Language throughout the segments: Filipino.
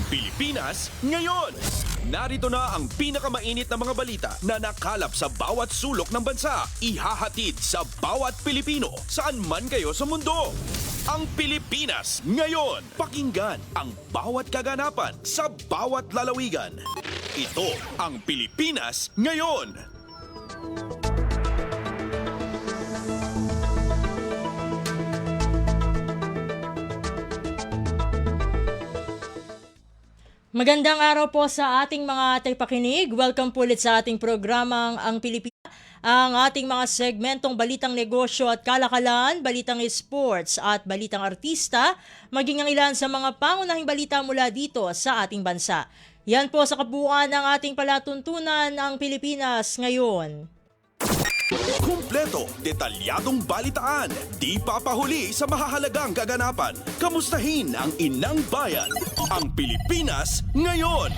Pilipinas ngayon. Narito na ang pinakamainit na mga balita na nakalap sa bawat sulok ng bansa. Ihahatid sa bawat Pilipino saan man kayo sa mundo. Ang Pilipinas ngayon. Pakinggan ang bawat kaganapan sa bawat lalawigan. Ito ang Pilipinas ngayon. Magandang araw po sa ating mga tagapakinig. Welcome po ulit sa ating programang Ang Pilipinas. Ang ating mga segmentong balitang negosyo at kalakalan, balitang sports at balitang artista, maging ang ilan sa mga pangunahing balita mula dito sa ating bansa. Yan po sa kabuuan ng ating palatuntunan ng Pilipinas ngayon. Kumpleto, detalyadong balitaan, di papahuli sa mahahalagang kaganapan. Kamustahin ang inang bayan, ang Pilipinas ngayon.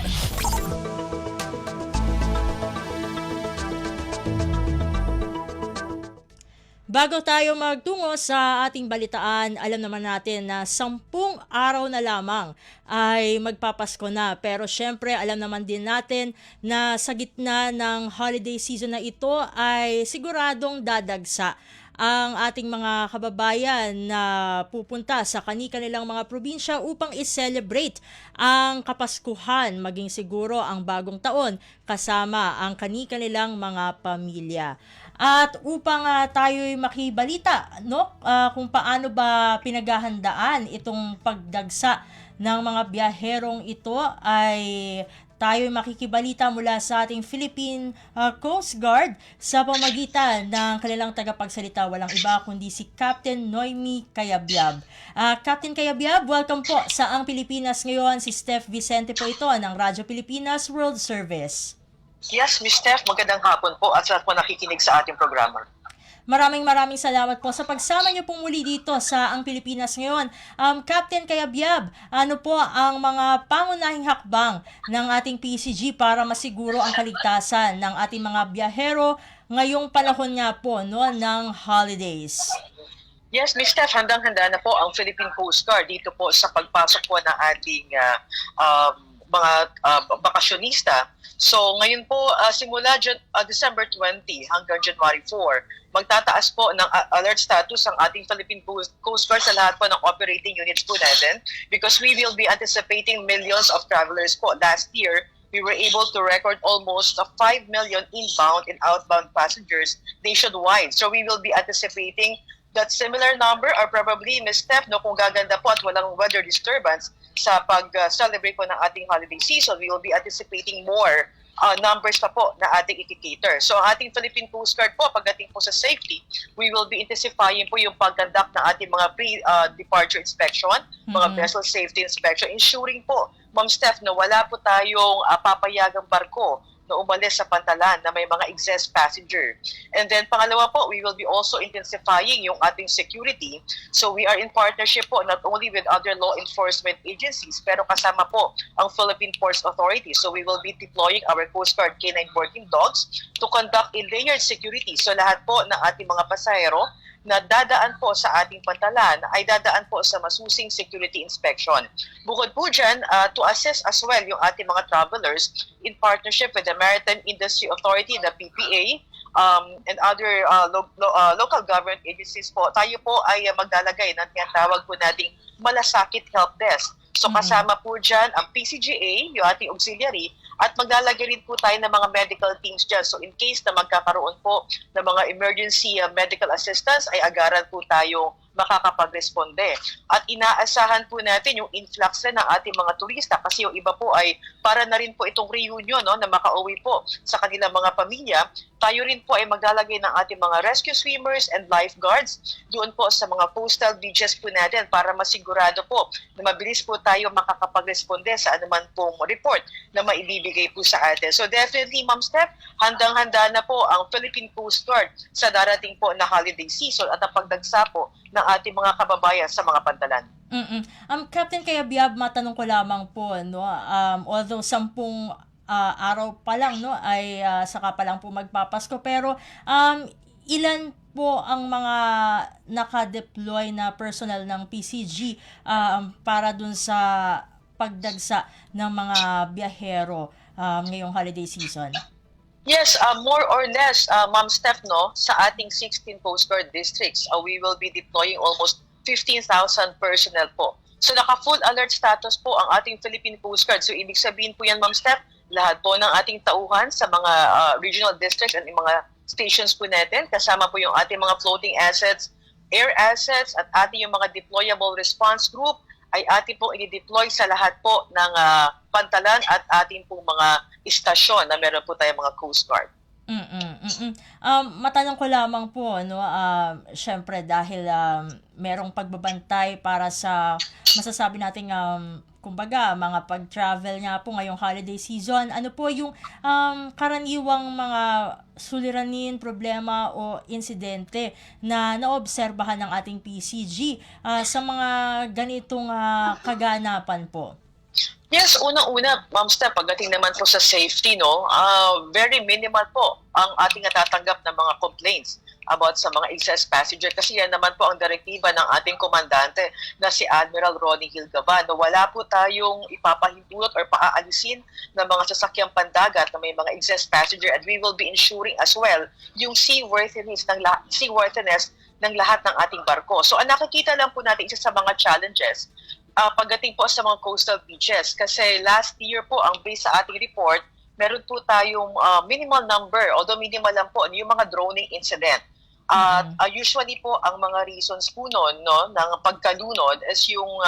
Bago tayo magtungo sa ating balitaan, alam naman natin na 10 araw na lamang ay magpapasko na. Pero syempre, alam naman din natin na sa gitna ng holiday season na ito ay siguradong dadagsa ang ating mga kababayan na pupunta sa kani-kanilang mga probinsya upang i-celebrate ang Kapaskuhan, maging siguro ang bagong taon kasama ang kani-kanilang mga pamilya. At upang tayo'y makibalita, no, kung paano ba pinaghahandaan itong pagdagsa ng mga biyaherong ito ay tayo'y makikibalita mula sa ating Philippine Coast Guard sa pamamagitan ng kanilang tagapagsalita, walang iba kundi si Captain Noemi Cayabyab. Captain Cayabyab, welcome po sa Ang Pilipinas ngayon. Si Steph Vicente po ito ng Radyo Pilipinas World Service. Yes, Ms. Steph, magandang hapon po at sa po nakikinig sa ating programa. Maraming salamat po sa pagsama niyo pong muli dito sa Ang Pilipinas ngayon. Captain Cayabyab, ano po ang mga pangunahing hakbang ng ating PCG para masiguro ang kaligtasan ng ating mga biyahero ngayong panahon nga po, no, ng holidays? Yes, Ms. Steph, handang-handa na po ang Philippine Coast Guard dito po sa pagpasok po ng ating mga bakasyonista. So ngayon po, simula December 20 hanggang January 4, magtataas po ng alert status ang ating Philippine Coast Guard sa lahat po ng operating units po natin because we will be anticipating millions of travelers po. Last year, we were able to record almost 5 million inbound and outbound passengers nationwide. So we will be anticipating that similar number or probably, Ms. Steph, no, kung gaganda po at walang weather disturbance sa pag-celebrate po ng ating holiday season, we will be anticipating more numbers pa po na ating i-cater. So ang ating Philippine Coast Guard po, pagdating po sa safety, we will be intensifying po yung pag-conduct ng ating mga pre-departure inspection, mga vessel safety inspection, ensuring po, Ma'am Steph, na wala po tayong papayagang barko na umalis sa pantalan na may mga excess passenger. And then pangalawa po, we will be also intensifying yung ating security. So we are in partnership po not only with other law enforcement agencies, pero kasama po ang Philippine Ports Authority. So we will be deploying our Coast Guard K9 working dogs to conduct a layered security. So lahat po ng ating mga pasahero na dadaan po sa ating pantalan ay dadaan po sa masusing security inspection. Bukod po dyan, to assess as well yung ating mga travelers in partnership with the Maritime Industry Authority, the PPA, and other local government agencies po, tayo po ay maglalagay ng tinatawag po nating malasakit help desk. So kasama po dyan ang PCGA, yung ating auxiliary, at maglalagay rin po tayo ng mga medical teams dyan. So in case na magkakaroon po ng mga emergency medical assistance, ay agaran po tayo makakapag-responde. At inaasahan po natin yung influx na ng ating mga turista kasi yung iba po ay para na rin po itong reunion, no, na makauwi po sa kanilang mga pamilya. Tayo rin po ay maglalagay ng ating mga rescue swimmers and lifeguards doon po sa mga coastal beaches po natin para masigurado po na mabilis po tayo makakapag-responde sa anuman pong report na maibibigay po sa atin. So definitely, Ma'am Steph, handang-handa na po ang Philippine Coast Guard sa darating po na holiday season at ang pagdagsa po ng ating mga kababayan sa mga pantalan. Captain Cayabyab, matanong ko lamang po, no, although 10 araw pa lang, no, ay saka pa lang po magpapasko, pero ilan po ang mga naka-deploy na personnel ng PCG para dun sa pagdagsa ng mga biyahero ngayong holiday season? Yes, more or less, Ma'am Steph, no, sa ating 16 Coast Guard districts, we will be deploying almost 15,000 personnel po. So naka-full alert status po ang ating Philippine Coast Guard. So ibig sabihin po yan, Ma'am Steph, lahat po ng ating tauhan sa mga regional districts and mga stations po natin, kasama po yung ating mga floating assets, air assets, at ating yung mga deployable response group, ay ating pong i-deploy sa lahat po ng pantalan at ating pong mga istasyon na meron po tayong mga Coast Guard. Matanong ko lamang po, no, syempre dahil merong pagbabantay para sa masasabi nating kumbaga mga pag-travel nga po ngayong holiday season, ano po yung karaniwang mga suliranin, problema o insidente na naobserbahan ng ating PCG sa mga ganitong kaganapan po? Yes, unang-una, Ma'am Steph, pagdating naman po sa safety, no, very minimal po ang ating natatanggap ng mga complaints about sa mga excess passenger kasi yan naman po ang direktiba ng ating komandante na si Admiral Ronnie Hilgavan. No, wala po tayong ipapahintulot or paaalisin ng mga sasakyang pandagat na may mga excess passenger, and we will be ensuring as well yung seaworthiness ng lahat ng ating barko. So ang nakikita lang po natin isa sa mga challenges pagdating po sa mga coastal beaches. Kasi last year po, ang base sa ating report, meron po tayong minimal number, although minimal lang po, yung mga droning incident. Usually po, ang mga reasons po noon, no, ng pagkalunod is yung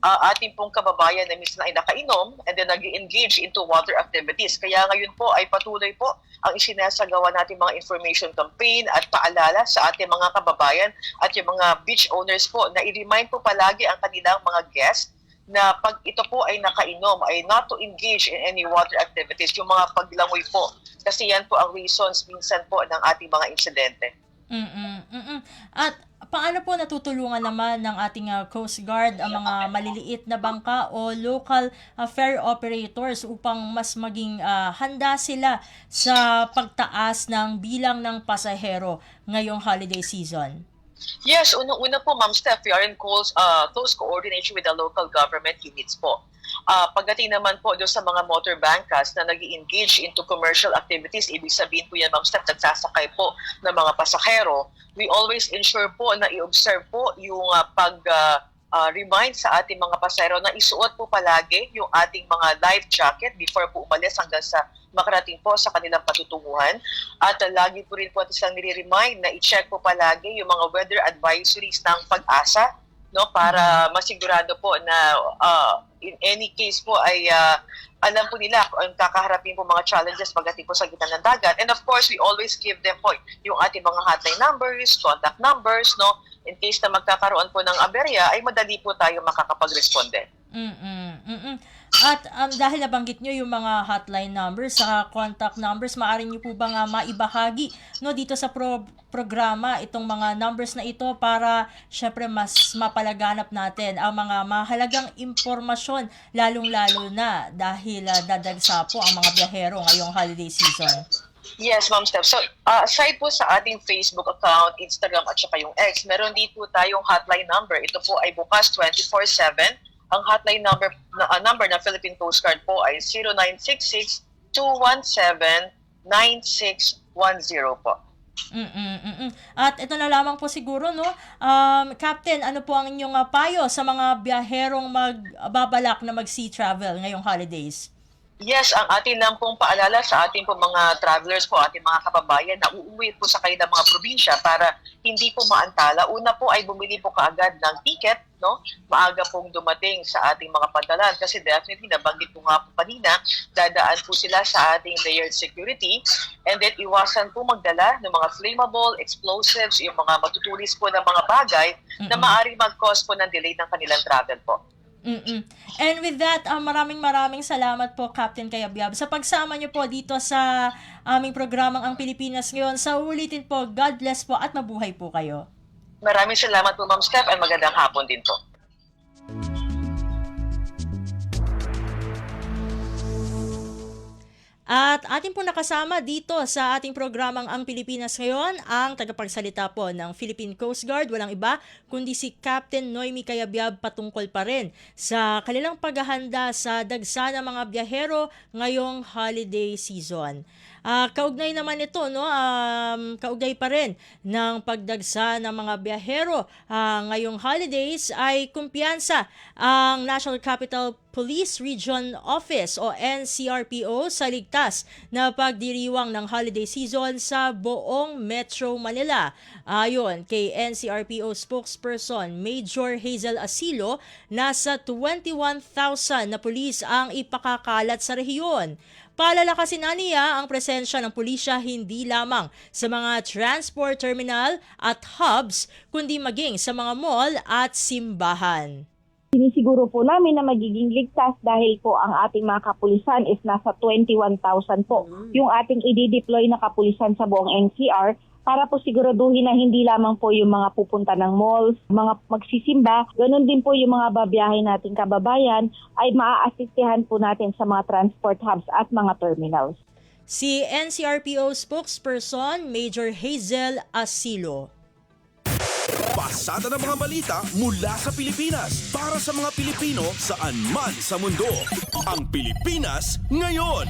ating pong kababayan na minsan ay nakainom and then nag-engage into water activities. Kaya ngayon po ay patuloy po ang isinasagawa natin mga information campaign at paalala sa ating mga kababayan at yung mga beach owners po na i-remind po palagi ang kanilang mga guests na pag ito po ay nakainom ay not to engage in any water activities, yung mga paglangoy po. Kasi yan po ang reasons minsan po ng ating mga insidente. At paano po natutulungan naman ng ating Coast Guard ang mga maliliit na bangka o local ferry operators upang mas maging handa sila sa pagtaas ng bilang ng pasahero ngayong holiday season? Yes, unang-una po, Ma'am Steph, we are in close coordination with the local government units po. Pagdating naman po doon sa mga motor bankas na nag-engage into commercial activities, ibig sabihin po yan, Ma'am Steph, nagsasakay po ng mga pasahero, we always ensure po na i-observe po yung remind sa ating mga pasahero na isuot po palagi yung ating mga life jacket before po umalis hanggang sa makarating po sa kanilang patutunguhan. At lagi po rin po silang nire-remind na i-check po palagi yung mga weather advisories ng Pag-asa, no, para masigurado po na in any case po ay alam po nila kung kakaharapin po mga challenges pagdating po sa gitna ng dagat. And of course, we always give them po yung ating mga hotline numbers, contact numbers, no, in case na magkakaroon po ng aberya ay madali po tayo makakapag-responde. At dahil nabanggit nyo yung mga hotline numbers sa contact numbers, maaari nyo po bang maibahagi, no, dito sa programa itong mga numbers na ito para syempre mas mapalaganap natin ang mga mahalagang impormasyon, lalong-lalo na dahil dadagsa po ang mga biyahero ngayong holiday season? Yes, Ma'am Steph. So, aside po sa ating Facebook account, Instagram at saka yung X, meron din po tayong hotline number. Ito po ay bukas 24/7. Ang hotline number na Philippine Coast Guard po ay 0966-217-9610 po. At ito na lamang po siguro, no, Captain, ano po ang inyong payo sa mga biyaherong magbabalak na mag-sea travel ngayong holidays? Yes, ang atin lang pong paalala sa ating po mga travelers po, ating mga kababayan na uuwi po sa kanilang mga probinsya para hindi po maantala. Una po ay bumili po kaagad ng ticket, no? Maaga pong dumating sa ating mga pantalan kasi definitely nabanggit po nga po kanina, dadaan po sila sa ating layered security, and then iwasan po magdala ng mga flammable, explosives, yung mga matutulis po ng mga bagay na maaaring mag-cause po ng delay ng kanilang travel po. And with that, maraming salamat po, Captain Cayabyab, sa pagsama niyo po dito sa aming programang Ang Pilipinas Ngayon. Sa ulitin po, God bless po at mabuhay po kayo. Maraming salamat po, Ma'am Steph, at magandang hapon din po. At atin po nakasama dito sa ating programang Ang Pilipinas Ngayon, ang tagapagsalita po ng Philippine Coast Guard, walang iba kundi si Captain Noemi Cayabyab, patungkol pa rin sa kanilang paghahanda sa dagsa ng mga biyahero ngayong holiday season. Kaugnay naman ito, no? Kaugnay pa rin ng pagdagsa ng mga biyahero ngayong holidays ay kumpiyansa ang National Capital Police Region Office o NCRPO sa ligtas na pagdiriwang ng holiday season sa buong Metro Manila. Ayon kay NCRPO spokesperson Major Hazel Asilo, nasa 21,000 na pulis ang ipakakalat sa rehiyon. Palalakasin na niya ang presensya ng pulisya hindi lamang sa mga transport terminal at hubs, kundi maging sa mga mall at simbahan. Sinisiguro po namin na magiging ligtas dahil po ang ating mga kapulisan is nasa 21,000 po. Yung ating i-deploy na kapulisan sa buong NCR para po siguraduhin na hindi lamang po yung mga pupunta ng malls, mga magsisimba, ganun din po yung mga babiyahe nating kababayan ay maaasistihan po natin sa mga transport hubs at mga terminals. Si NCRPO spokesperson Major Hazel Asilo. Pasada ng mga balita mula sa Pilipinas para sa mga Pilipino saan man sa mundo. Ang Pilipinas Ngayon.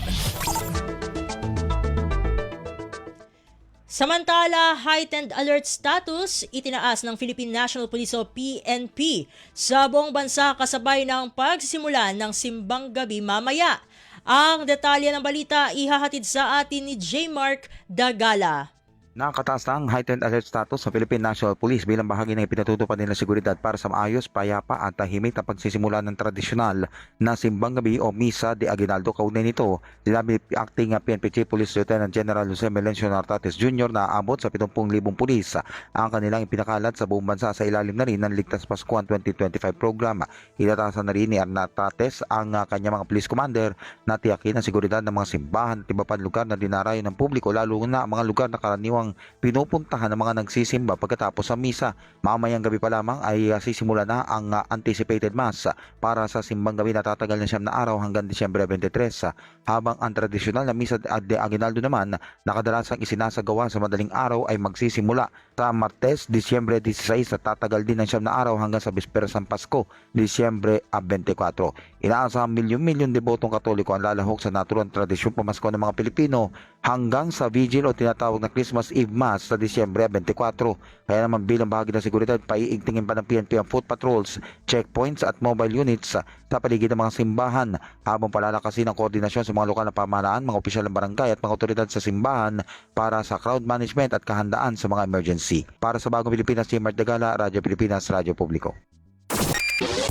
Samantala, heightened alert status itinaas ng Philippine National Police o PNP sa buong bansa kasabay ng pagsisimula ng simbang gabi mamaya. Ang detalye ng balita ihahatid sa atin ni J. Mark Dagala. Nakakataas na ang heightened alert status sa Philippine National Police bilang bahagi ng ipinatutupad nila seguridad para sa maayos, payapa at tahimik na pagsisimula ng tradisyonal na simbang gabi o Misa de Aguinaldo. Kaugnay nito, sinabi acting PNP Chief Police Lieutenant General Jose Melencio Nartates Jr. na aabot sa 70,000 pulis ang kanilang ipinakalat sa buong bansa sa ilalim na rin ng Ligtas Paskuhan 2025 program. Inatasan na rin ni Nartates ang kanyang mga police commander na tiyakin ang seguridad ng mga simbahan at iba pang lugar na dinarayo ng publiko, lalo na mga lugar na karaniwang pinupuntahan ng mga nagsisimba pagkatapos sa misa. Mamayang gabi pa lamang ay sisimula na ang anticipated mass para sa simbang gabi na tatagal na 7 na araw hanggang Disyembre 23, habang ang tradisyonal na Misa de Aguinaldo naman na kadalasang isinasagawa sa madaling araw ay magsisimula sa Martes, Disyembre 16 at tatagal din ng 7 na araw hanggang sa Bisperas ng Pasko, Disyembre 24. Inaasahang milyon-milyon debotong Katoliko ang lalahok sa naturang tradisyon pamasko ng mga Pilipino hanggang sa vigil o tinatawag na Christmas Eve Mass sa Disyembre 24. Kaya naman bilang bahagi ng seguridad, paiigtingin pa ng PNP ang foot patrols, checkpoints at mobile units sa paligid ng mga simbahan, habang palalakasin ang koordinasyon sa mga lokal na pamahalaan, mga opisyal ng barangay at mga otoridad sa simbahan para sa crowd management at kahandaan sa mga emergency. Para sa Bagong Pilipinas, J. Mark Dagala, Radyo Pilipinas, Radyo Publiko.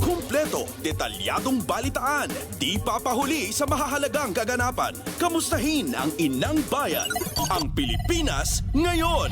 Kumpleto, detalyadong balitaan, di papahuli sa mahahalagang kaganapan. Kamustahin ang inang bayan, ang Pilipinas Ngayon.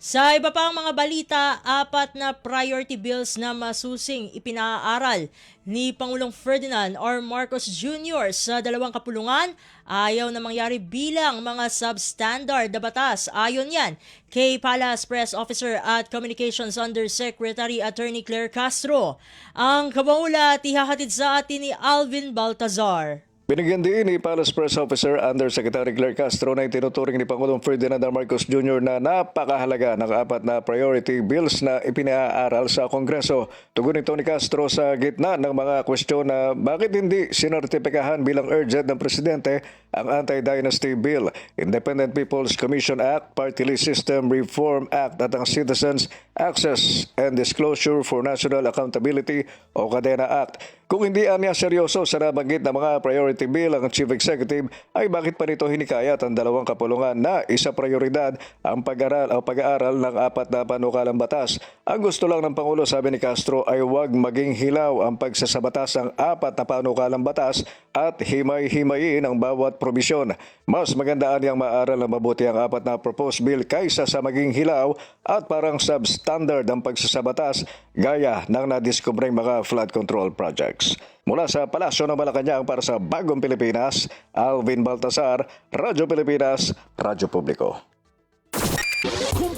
Sa iba pang mga balita, 4 na priority bills na masusing ipinaaral ni Pangulong Ferdinand R. Marcos Jr. sa 2 kapulungan ayaw na mangyari bilang mga substandard na batas. Ayon yan kay Palace Press Officer at Communications Undersecretary Attorney Claire Castro. Ang kabaulat ihahatid sa atin ni Alvin Baltazar. Binigyan din ni Palace Press Officer Undersecretary Claire Castro na itinuturing ni Pangulong Ferdinand R. Marcos Jr. na napakahalaga ng 4 na priority bills na ipinaaral sa Kongreso. Tugon ito ni Castro sa gitna ng mga kwestiyon na bakit hindi sinertipikahan bilang urgent ng Presidente ang Anti-Dynasty Bill, Independent People's Commission Act, Party List System Reform Act at ang Citizens Access and Disclosure for National Accountability o Kadena Act. Kung hindi niya seryoso sa nabanggit na mga priority bill ang Chief Executive, ay bakit pa nito hinikayat ang 2 kapulungan na isa prioridad ang pag-aaral ng 4 na panukalang batas. Ang gusto lang ng Pangulo, sabi ni Castro, ay huwag maging hilaw ang pagsasabatas ng 4 na panukalang batas at himay-himayin ang bawat probisyon. Mas magandaan niyang maaral na mabuti ang 4 na proposed bill kaysa sa maging hilaw at parang substandard ang pagsasabatas gaya ng nadiskubreng mga flood control projects. Mula sa Palasyo ng Malacanang para sa Bagong Pilipinas, Alvin Baltazar, Radyo Pilipinas, Radyo Publiko.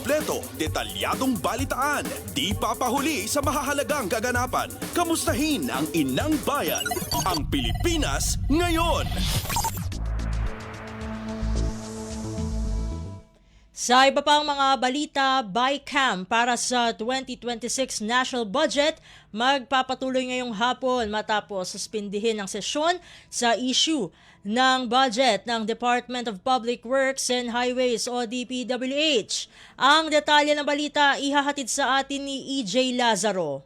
kumpleto, detalyadong balitaan, di papahuli sa mahahalagang kaganapan. Kamustahin ang inang bayan, ang Pilipinas ngayon. Sa iba pang mga balita, BICAM para sa 2026 national budget magpapatuloy ngayong hapon matapos suspindihin ang sesyon sa issue ng budget ng Department of Public Works and Highways o DPWH. Ang detalye ng balita ihahatid sa atin ni EJ Lazaro.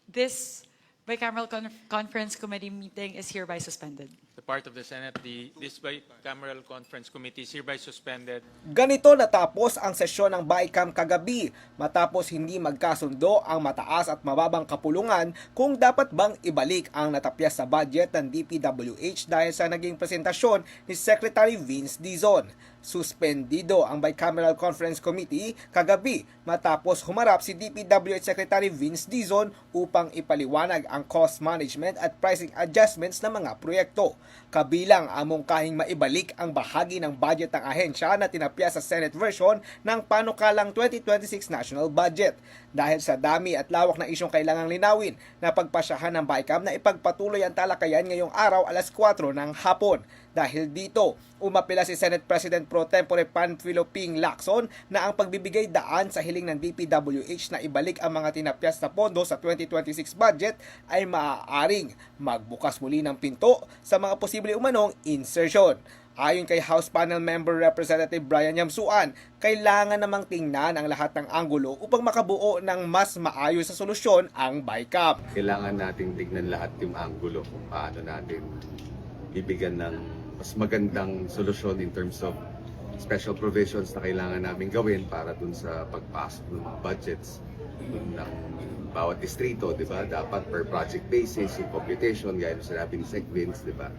This bicameral conference committee meeting is hereby suspended. The part of the Senate, this bicameral conference committee is hereby suspended. Ganito natapos ang sesyon ng BICAM kagabi matapos hindi magkasundo ang mataas at mababang kapulungan kung dapat bang ibalik ang natapyas sa budget ng DPWH dahil sa naging presentasyon ni Secretary Vince Dizon. Suspendido ang Bicameral Conference Committee kagabi matapos humarap si DPWH Secretary Vince Dizon upang ipaliwanag ang cost management at pricing adjustments ng mga proyekto. Kabilang ang mungkahing maibalik ang bahagi ng budget ng ahensya na tinapya sa Senate version ng panukalang 2026 national budget. Dahil sa dami at lawak na isyong kailangang linawin na pagpasyahan ng BICAM na ipagpatuloy ang talakayan ngayong araw alas 4 ng hapon. Dahil dito, umapila si Senate President Pro Tempore Panfilo Ping Lacson na ang pagbibigay daan sa hiling ng DPWH na ibalik ang mga tinapyas na pondo sa 2026 budget ay maaaring magbukas muli ng pinto sa mga posible umanong insertion. Ayon kay House Panel Member Representative Brian Yamsuan, kailangan namang tingnan ang lahat ng anggulo upang makabuo ng mas maayos sa solusyon ang BICAM. Kailangan nating tignan lahat yung anggulo kung paano natin bibigyan ng mas magandang solusyon in terms of special provisions na kailangan namin gawin para dun sa pagpasok ng budgets ng bawat distrito, di ba? Dapat per project basis, yung computation, gaya ng sinabi ni Sec Vince, di ba?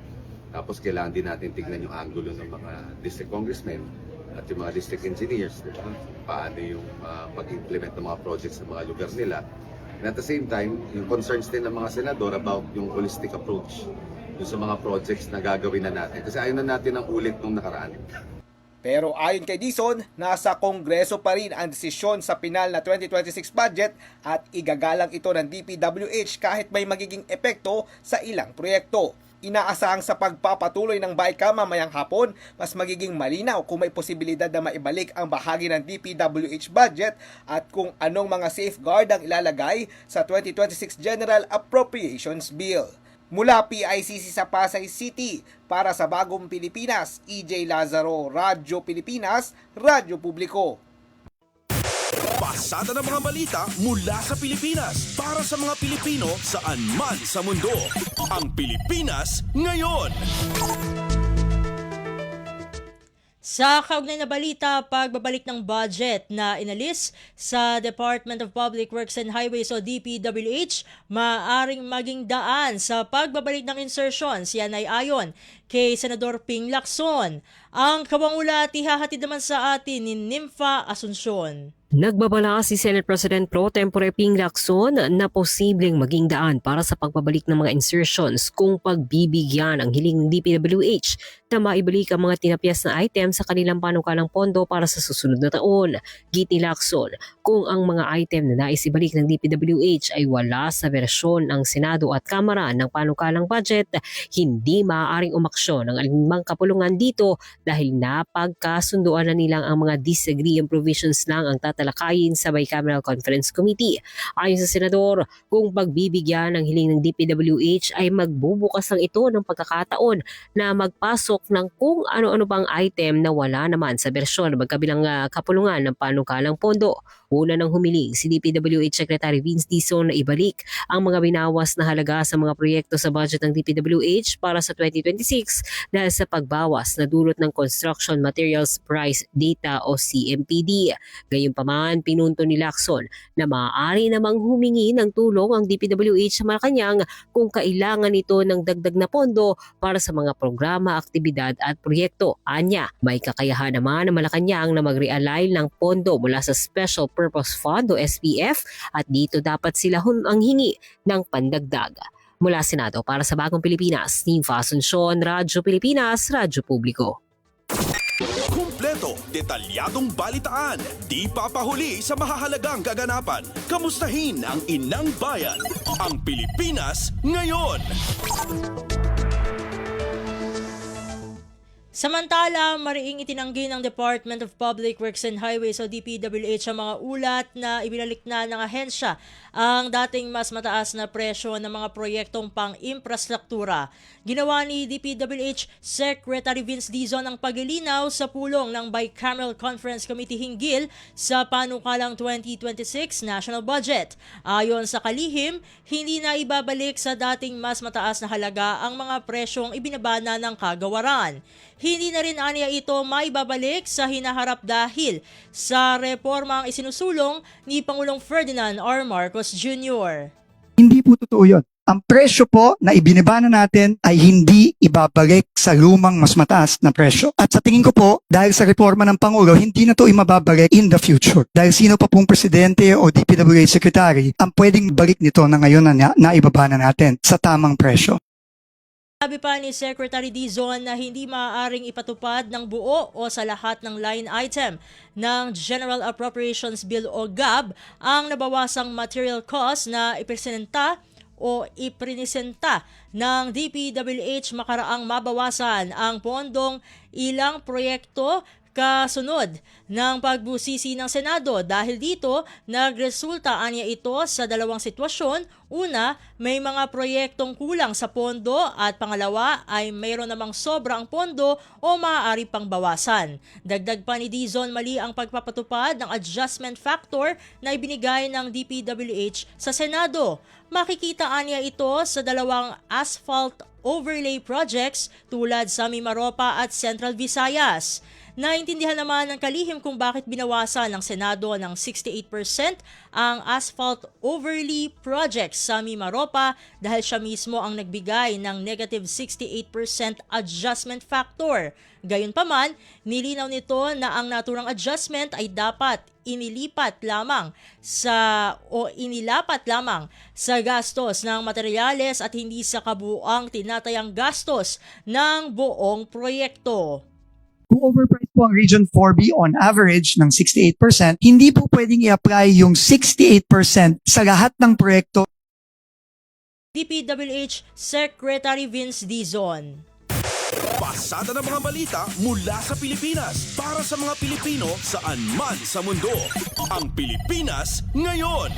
Tapos kailangan din natin tignan yung angulo ng mga district congressmen at yung mga district engineers, di ba? Paano yung pag-implement ng mga projects sa mga lugar nila. And at the same time, yung concerns din ng mga senador about yung holistic approach yung sa mga projects na gagawin na natin. Kasi ayaw na natin ang ulit nung nakaraan. Pero ayon kay Dizon, nasa Kongreso pa rin ang desisyon sa pinal na 2026 budget at igagalang ito ng DPWH kahit may magiging epekto sa ilang proyekto. Inaasahang sa pagpapatuloy ng BICAM mamayang hapon, mas magiging malinaw kung may posibilidad na maibalik ang bahagi ng DPWH budget at kung anong mga safeguard ang ilalagay sa 2026 General Appropriations Bill. Mula PICC sa Pasay City, para sa Bagong Pilipinas, EJ Lazaro, Radyo Pilipinas, Radyo Publiko. Pasada ng mga balita mula sa Pilipinas para sa mga Pilipino saan man sa mundo. Ang Pilipinas ngayon. Sa kaugnay na balita, pagbabalik ng budget na inalis sa Department of Public Works and Highways o DPWH, maaaring maging daan sa pagbabalik ng insertions. Yan ay ayon kay Senador Ping Lacson. Ang kawangulat ihahatid naman sa atin ni Nympha Asuncion. Nagbabala si Senate President Pro Tempore Ping Lacson na posibleng maging daan para sa pagbabalik ng mga insertions kung pagbibigyan ang hiling ng DPWH na maibalik ang mga tinapyas na item sa kanilang panukalang pondo para sa susunod na taon. Giti Lacson, kung ang mga item na nais ibalik ng DPWH ay wala sa bersyon ng Senado at Kamara ng panukalang budget, hindi maaaring umaksyon ang alinmang kapulungan dito dahil napagkasunduan na nilang ang mga disagreeing provisions lang ang tatalakayin sa Bicameral Conference Committee. Ayon sa Senador, kung pagbibigyan ng hiling ng DPWH ay magbubukas lang ito ng pagkakataon na magpasok ng kung ano-ano pang item na wala naman sa bersyon ng magkabilang kapulungan ng panukalang pondo. Una nang humiling si DPWH Secretary Vince Dizon na ibalik ang mga binawas na halaga sa mga proyekto sa budget ng DPWH para sa 2026 dahil sa pagbawas na dulot ng Construction Materials Price Data o CMPD. Gayunpaman, pinunto ni Lacson na maaari namang humingi ng tulong ang DPWH sa Malacanang kung kailangan ito ng dagdag na pondo para sa mga programa, aktibidad at proyekto. Anya, may kakayahan naman ng Malacanang na mag-realign ng pondo mula sa Special Purpose Fund o SPF at dito dapat sila ang hingi ng pandagdag. Mula Senado para sa Bagong Pilipinas, Nympha Asuncion, Radyo Pilipinas, Radyo Publiko. Kumpleto, detalyadong balitaan, di papahuli sa mahahalagang kaganapan. Kamustahin ang inang bayan, ang Pilipinas ngayon. Samantala, mariing itinanggi ng Department of Public Works and Highways o DPWH ang mga ulat na ibinalik na ng ahensya ang dating mas mataas na presyo ng mga proyektong pang-infrastruktura. Ginawa ni DPWH Secretary Vince Dizon ang paglilinaw sa pulong ng Bicameral Conference Committee hinggil sa panukalang 2026 National Budget. Ayon sa kalihim, hindi na ibabalik sa dating mas mataas na halaga ang mga presyong ibinabana ng kagawaran. Hindi na rin aniya ito maibabalik sa hinaharap dahil sa reformang isinusulong ni Pangulong Ferdinand R. Marcos Jr. Hindi po totoo yun. Ang presyo po na ibinibana natin ay hindi ibabalik sa lumang mas mataas na presyo. At sa tingin ko po, dahil sa reforma ng Pangulo, hindi na ito imababalik in the future. Dahil sino pa pong presidente o DPWH secretary ang pwedeng balik nito na ngayon na ibabana natin sa tamang presyo. Sabi pa ni Secretary Dizon na hindi maaaring ipatupad ng buo o sa lahat ng line item ng General Appropriations Bill o GAB ang nabawasang material cost na ipresenta ng DPWH makaraang mabawasan ang pondong ilang proyekto kasunod ng pagbusisi ng Senado. Dahil dito, nagresulta anya ito sa dalawang sitwasyon. Una, may mga proyektong kulang sa pondo at pangalawa ay mayroon namang sobrang pondo o maaari pang bawasan. Dagdag pa ni Dizon, mali ang pagpapatupad ng adjustment factor na ibinigay ng DPWH sa Senado. Makikita anya ito sa dalawang asphalt overlay projects tulad sa Mimaropa at Central Visayas. Naintindihan naman ng kalihim kung bakit binawasan ng Senado ng 68% ang asphalt overlay projects sa Mimaropa dahil siya mismo ang nagbigay ng negative 68% adjustment factor. Gayunpaman, nilinaw nito na ang naturang adjustment ay dapat inilapat lamang sa gastos ng materyales at hindi sa kabuuang tinatayang gastos ng buong proyekto. Kung overpriced po ang Region 4B on average ng 68%, hindi po pwedeng i-apply yung 68% sa lahat ng proyekto. DPWH Secretary Vince Dizon. Pasada ng mga balita mula sa Pilipinas para sa mga Pilipino saan man sa mundo. Ang Pilipinas ngayon.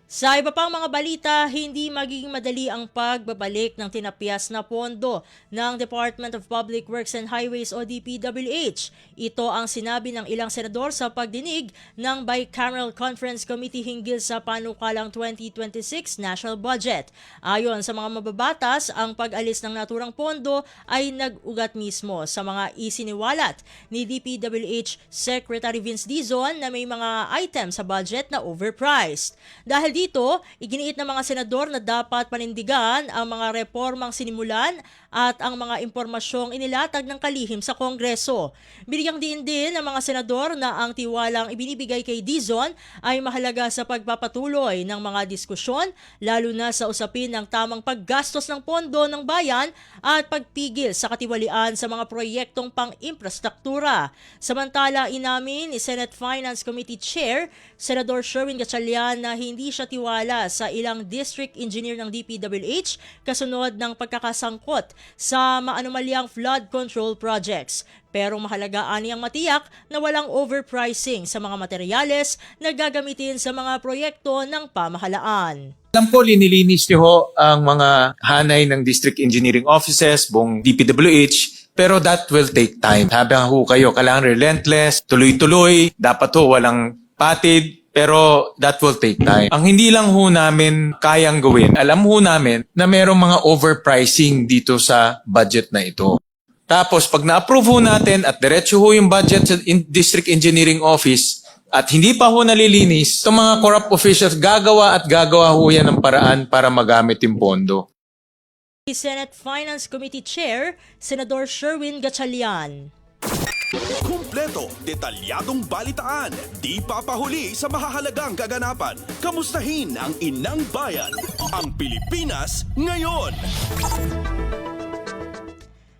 Sa iba pang mga balita, hindi magiging madali ang pagbabalik ng tinapyas na pondo ng Department of Public Works and Highways o DPWH. Ito ang sinabi ng ilang senador sa pagdinig ng Bicameral Conference Committee hinggil sa panukalang 2026 National Budget. Ayon sa mga mababatas, ang pag-alis ng naturang pondo ay nag-ugat mismo sa mga isiniwalat ni DPWH Secretary Vince Dizon na may mga item sa budget na overpriced. Dahil dito, iginiit ng mga senador na dapat panindigan ang mga reformang sinimulan at ang mga impormasyong inilatag ng kalihim sa Kongreso. Binigyang diin din ng mga senador na ang tiwalang ibinibigay kay Dizon ay mahalaga sa pagpapatuloy ng mga diskusyon, lalo na sa usapin ng tamang paggastos ng pondo ng bayan at pagpigil sa katiwalian sa mga proyektong pang-infrastruktura. Samantala, inamin ni Senate Finance Committee Chair, Senador Sherwin Gatchalian na hindi siya tiwala sa ilang district engineer ng DPWH kasunod ng pagkakasangkot sa maanumalyang flood control projects. Pero mahalaga aniyang matiyak na walang overpricing sa mga materyales na gagamitin sa mga proyekto ng pamahalaan. Alam ko, linilinis niyo ho ang mga hanay ng district engineering offices, buong DPWH, pero that will take time. Habang ho kayo, kailangan relentless, tuloy-tuloy, dapat ho walang patid, pero that will take time. Ang hindi lang ho namin kayang gawin, alam ho namin na mayroong mga overpricing dito sa budget na ito. Tapos pag na-approve ho natin at diretso ho yung budget sa District Engineering Office at hindi pa ho nalilinis, itong mga corrupt officials gagawa ho yan ng paraan para magamit yung pondo. Senate Finance Committee Chair, Senador Sherwin Gatchalian. Kumpleto, detalyadong balitaan, di papahuli sa mahahalagang kaganapan. Kamustahin ang inang bayan, ang Pilipinas ngayon.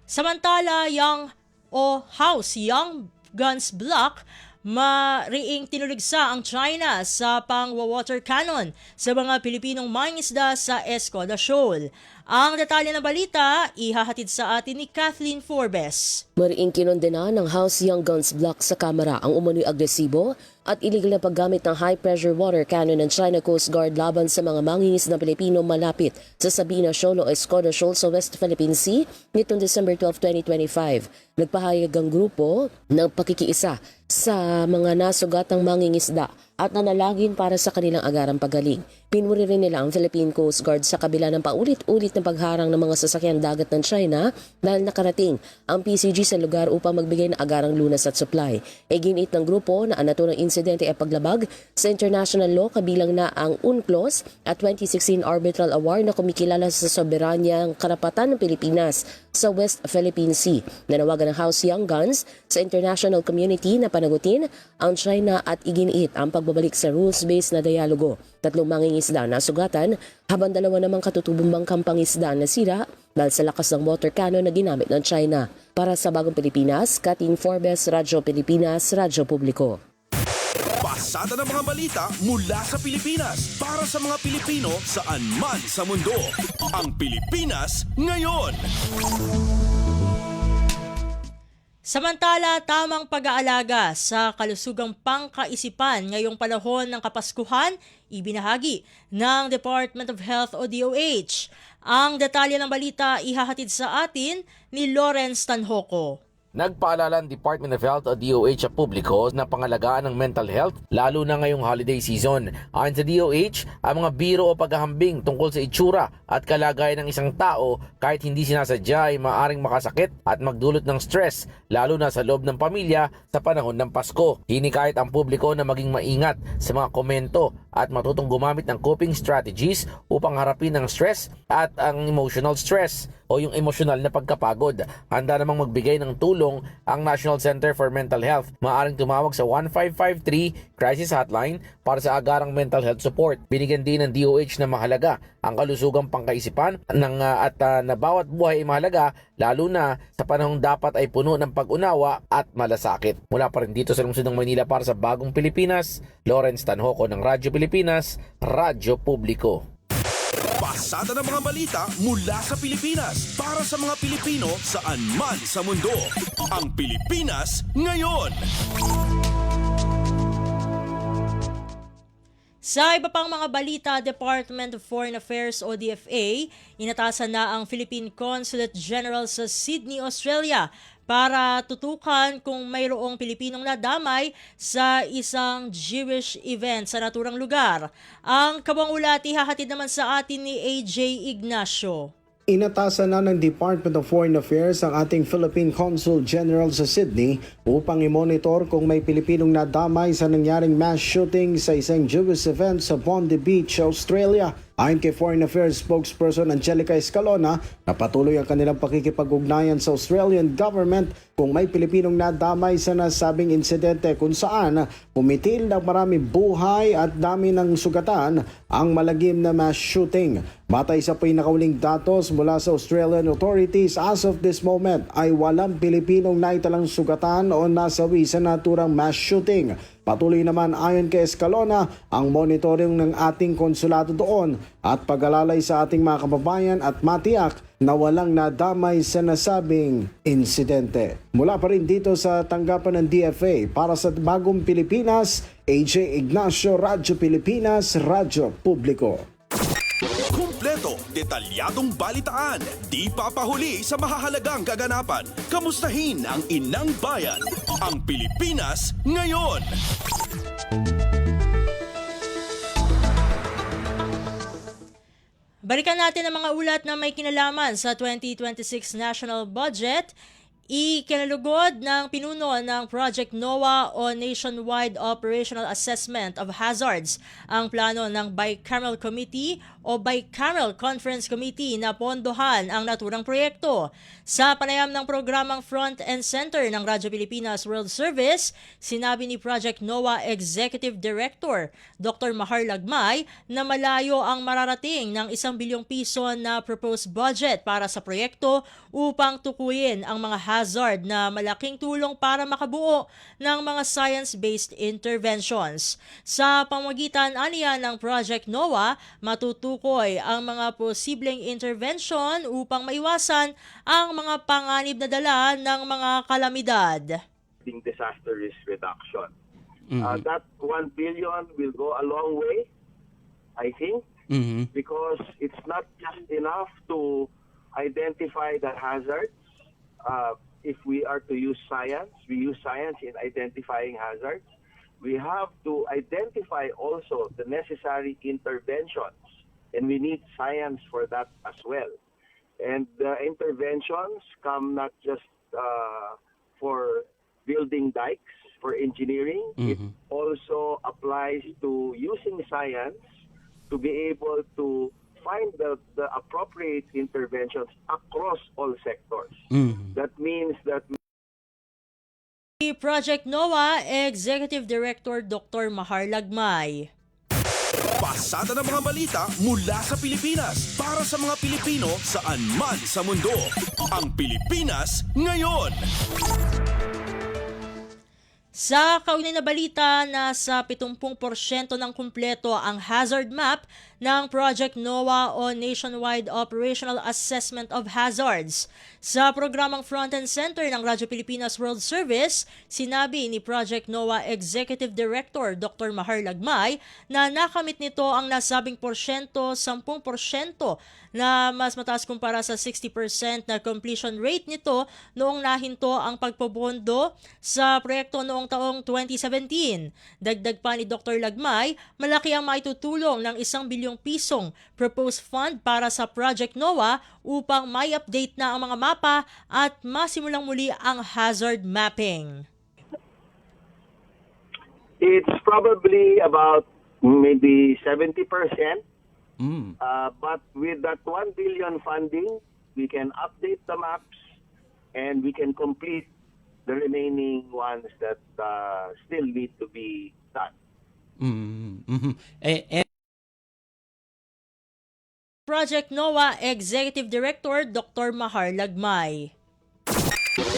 Samantala, yung o House Young Guns Block, mariing tinuligsa ang China sa pang-water cannon sa mga Pilipinong mangingisda sa Escoda Shoal. Ang detalye ng balita, ihahatid sa atin ni Kathleen Forbes. Mariing kinondena ng House Young Guns Block sa Kamara ang umano'y agresibo at illegal na paggamit ng high-pressure water cannon ng China Coast Guard laban sa mga mangingisda na Pilipino malapit sa Sabina Shoal o Escoda Shoal sa West Philippine Sea nitong December 12, 2025. Nagpahayag ang grupo ng pakikiisa sa mga nasugatang mangingisda at nanalangin para sa kanilang agarang pagaling. Pinuri rin nila ang Philippine Coast Guard sa kabila ng paulit-ulit na pagharang ng mga sasakyan dagat ng China dahil nakarating ang PCG sa lugar upang magbigay ng agarang lunas at supply. Ginit ng grupo na ang naturang insidente ay paglabag sa international law kabilang na ang UNCLOS at 2016 Arbitral Award na kumikilala sa soberanyang karapatan ng Pilipinas sa West Philippine Sea. Nanawagan ng House Young Guns sa international community na panagutin ang China at iginiit ang pagbabalik sa rules-based na dialogo. 3 mangingisda na sugatan habang 2 namang katutubong bangkang pangisda na sira dahil sa lakas ng water cannon na ginamit ng China. Para sa Bagong Pilipinas, Kathleen Forbes, Radyo Pilipinas, Radyo Publiko. Pasada ng mga balita mula sa Pilipinas para sa mga Pilipino saan man sa mundo. Ang Pilipinas ngayon. Samantala, tamang pag-aalaga sa kalusugang pangkaisipan ngayong panahon ng Kapaskuhan, ibinahagi ng Department of Health o DOH. Ang detalye ng balita ihahatid sa atin ni Lawrence Tanhoco. Nagpaalala ang Department of Health o DOH sa publiko na pangalagaan ng mental health lalo na ngayong holiday season. Ayon sa DOH, ang mga biro o paghahambing tungkol sa itsura at kalagayan ng isang tao kahit hindi sinasadya ay maaaring makasakit at magdulot ng stress lalo na sa loob ng pamilya sa panahon ng Pasko. Hinikayat ang publiko na maging maingat sa mga komento at matutong gumamit ng coping strategies upang harapin ang stress at ang emotional stress o yung emosyonal na pagkapagod. Handa namang magbigay ng tulong ang National Center for Mental Health. Maaaring tumawag sa 1553 crisis hotline para sa agarang mental health support. Binigyan din ng DOH na mahalaga ang kalusugang pangkaisipan at na bawat buhay ay mahalaga lalo na sa panahong dapat ay puno ng pag-unawa at malasakit. Mula pa rin dito sa lungsod ng Maynila para sa Bagong Pilipinas, Lawrence Tanhoco ng Radyo Pilipinas, Radyo Publiko. Pasada ng mga balita mula sa Pilipinas para sa mga Pilipino saan man sa mundo. Ang Pilipinas ngayon. Sa iba pang mga balita, Department of Foreign Affairs o DFA, inatasan na ang Philippine Consulate General sa Sydney, Australia para tutukan kung mayroong Pilipinong nadamay sa isang Jewish event sa naturang lugar. Ang kabang ulat ihahatid naman sa atin ni AJ Ignacio. Inatasan na ng Department of Foreign Affairs ang ating Philippine Consul General sa Sydney upang i-monitor kung may Pilipinong nadamay sa nangyaring mass shooting sa isang Jewish event sa Bondi Beach, Australia. Ayon kay Foreign Affairs spokesperson Angelica Escalona, na patuloy ang kanilang pakikipag-ugnayan sa Australian government kung may Pilipinong nadamay sa nasabing insidente kung saan pumitil ng maraming buhay at dami ng sugatan ang malagim na mass shooting. Batay sa pinakauling datos mula sa Australian authorities, as of this moment ay walang Pilipinong naitalang sugatan o nasawi sa naturang mass shooting. Patuloy naman ayon kay Escalona ang monitoring ng ating konsulado doon at pag-alalay sa ating mga kababayan at matiyak na walang nadamay sa nasabing insidente. Mula pa rin dito sa tanggapan ng DFA para sa Bagong Pilipinas, AJ Ignacio, Radyo Pilipinas, Radyo Publiko. Kumpleto, detalyadong balitaan, di papahuli sa mahahalagang kaganapan. Kamustahin ang inang bayan, ang Pilipinas ngayon. Balikan natin ang mga ulat na may kinalaman sa 2026 National Budget. Ikinalugod ng pinuno ng Project NOAA o Nationwide Operational Assessment of Hazards ang plano ng Bicameral Committee o Bicameral Conference Committee na pondohan ang naturang proyekto. Sa panayam ng programang Front and Center ng Radyo Pilipinas World Service, sinabi ni Project NOAA Executive Director Dr. Mahar Lagmay na malayo ang mararating ng 1 bilyong piso na proposed budget para sa proyekto upang tukuyin ang mga hazard na malaking tulong para makabuo ng mga science-based interventions. Sa pamamagitan aniya ng Project NOAA, matutukoy ang mga posibleng intervention upang maiwasan ang mga panganib na dala ng mga kalamidad. Disaster risk reduction. That 1 billion will go a long way, I think, because it's not just enough to identify the hazards. If we are to use science, we use science in identifying hazards. We have to identify also the necessary interventions, and we need science for that as well. And the interventions come not just for building dikes, for engineering. It also applies to using science to be able to find the appropriate interventions across all sectors. That means that Project NOAA Executive Director Dr. Mahar Lagmay. Pasada ng mga balita mula sa Pilipinas para sa mga Pilipino saan man sa mundo. Ang Pilipinas ngayon. Sa kaunay na balita, nasa 70% ng kumpleto ang hazard map ng Project NOAA o Nationwide Operational Assessment of Hazards. Sa programang Front and Center ng Radyo Pilipinas World Service, sinabi ni Project NOAA Executive Director Dr. Mahar Lagmay na nakamit nito ang nasabing porsyento, 10% na mas mataas kumpara sa 60% na completion rate nito noong nahinto ang pagpobondo sa proyekto noong taong 2017. Dagdag pa ni Dr. Lagmay, malaki ang maitutulong ng 1 bilyong pisong proposed fund para sa Project NOAA upang may update na ang mga mapa at masimulang muli ang hazard mapping. it's probably about maybe 70%. But with that 1 billion funding, we can update the maps and we can complete the remaining ones that still need to be done. Project NOAA Executive Director Dr. Mahar Lagmay.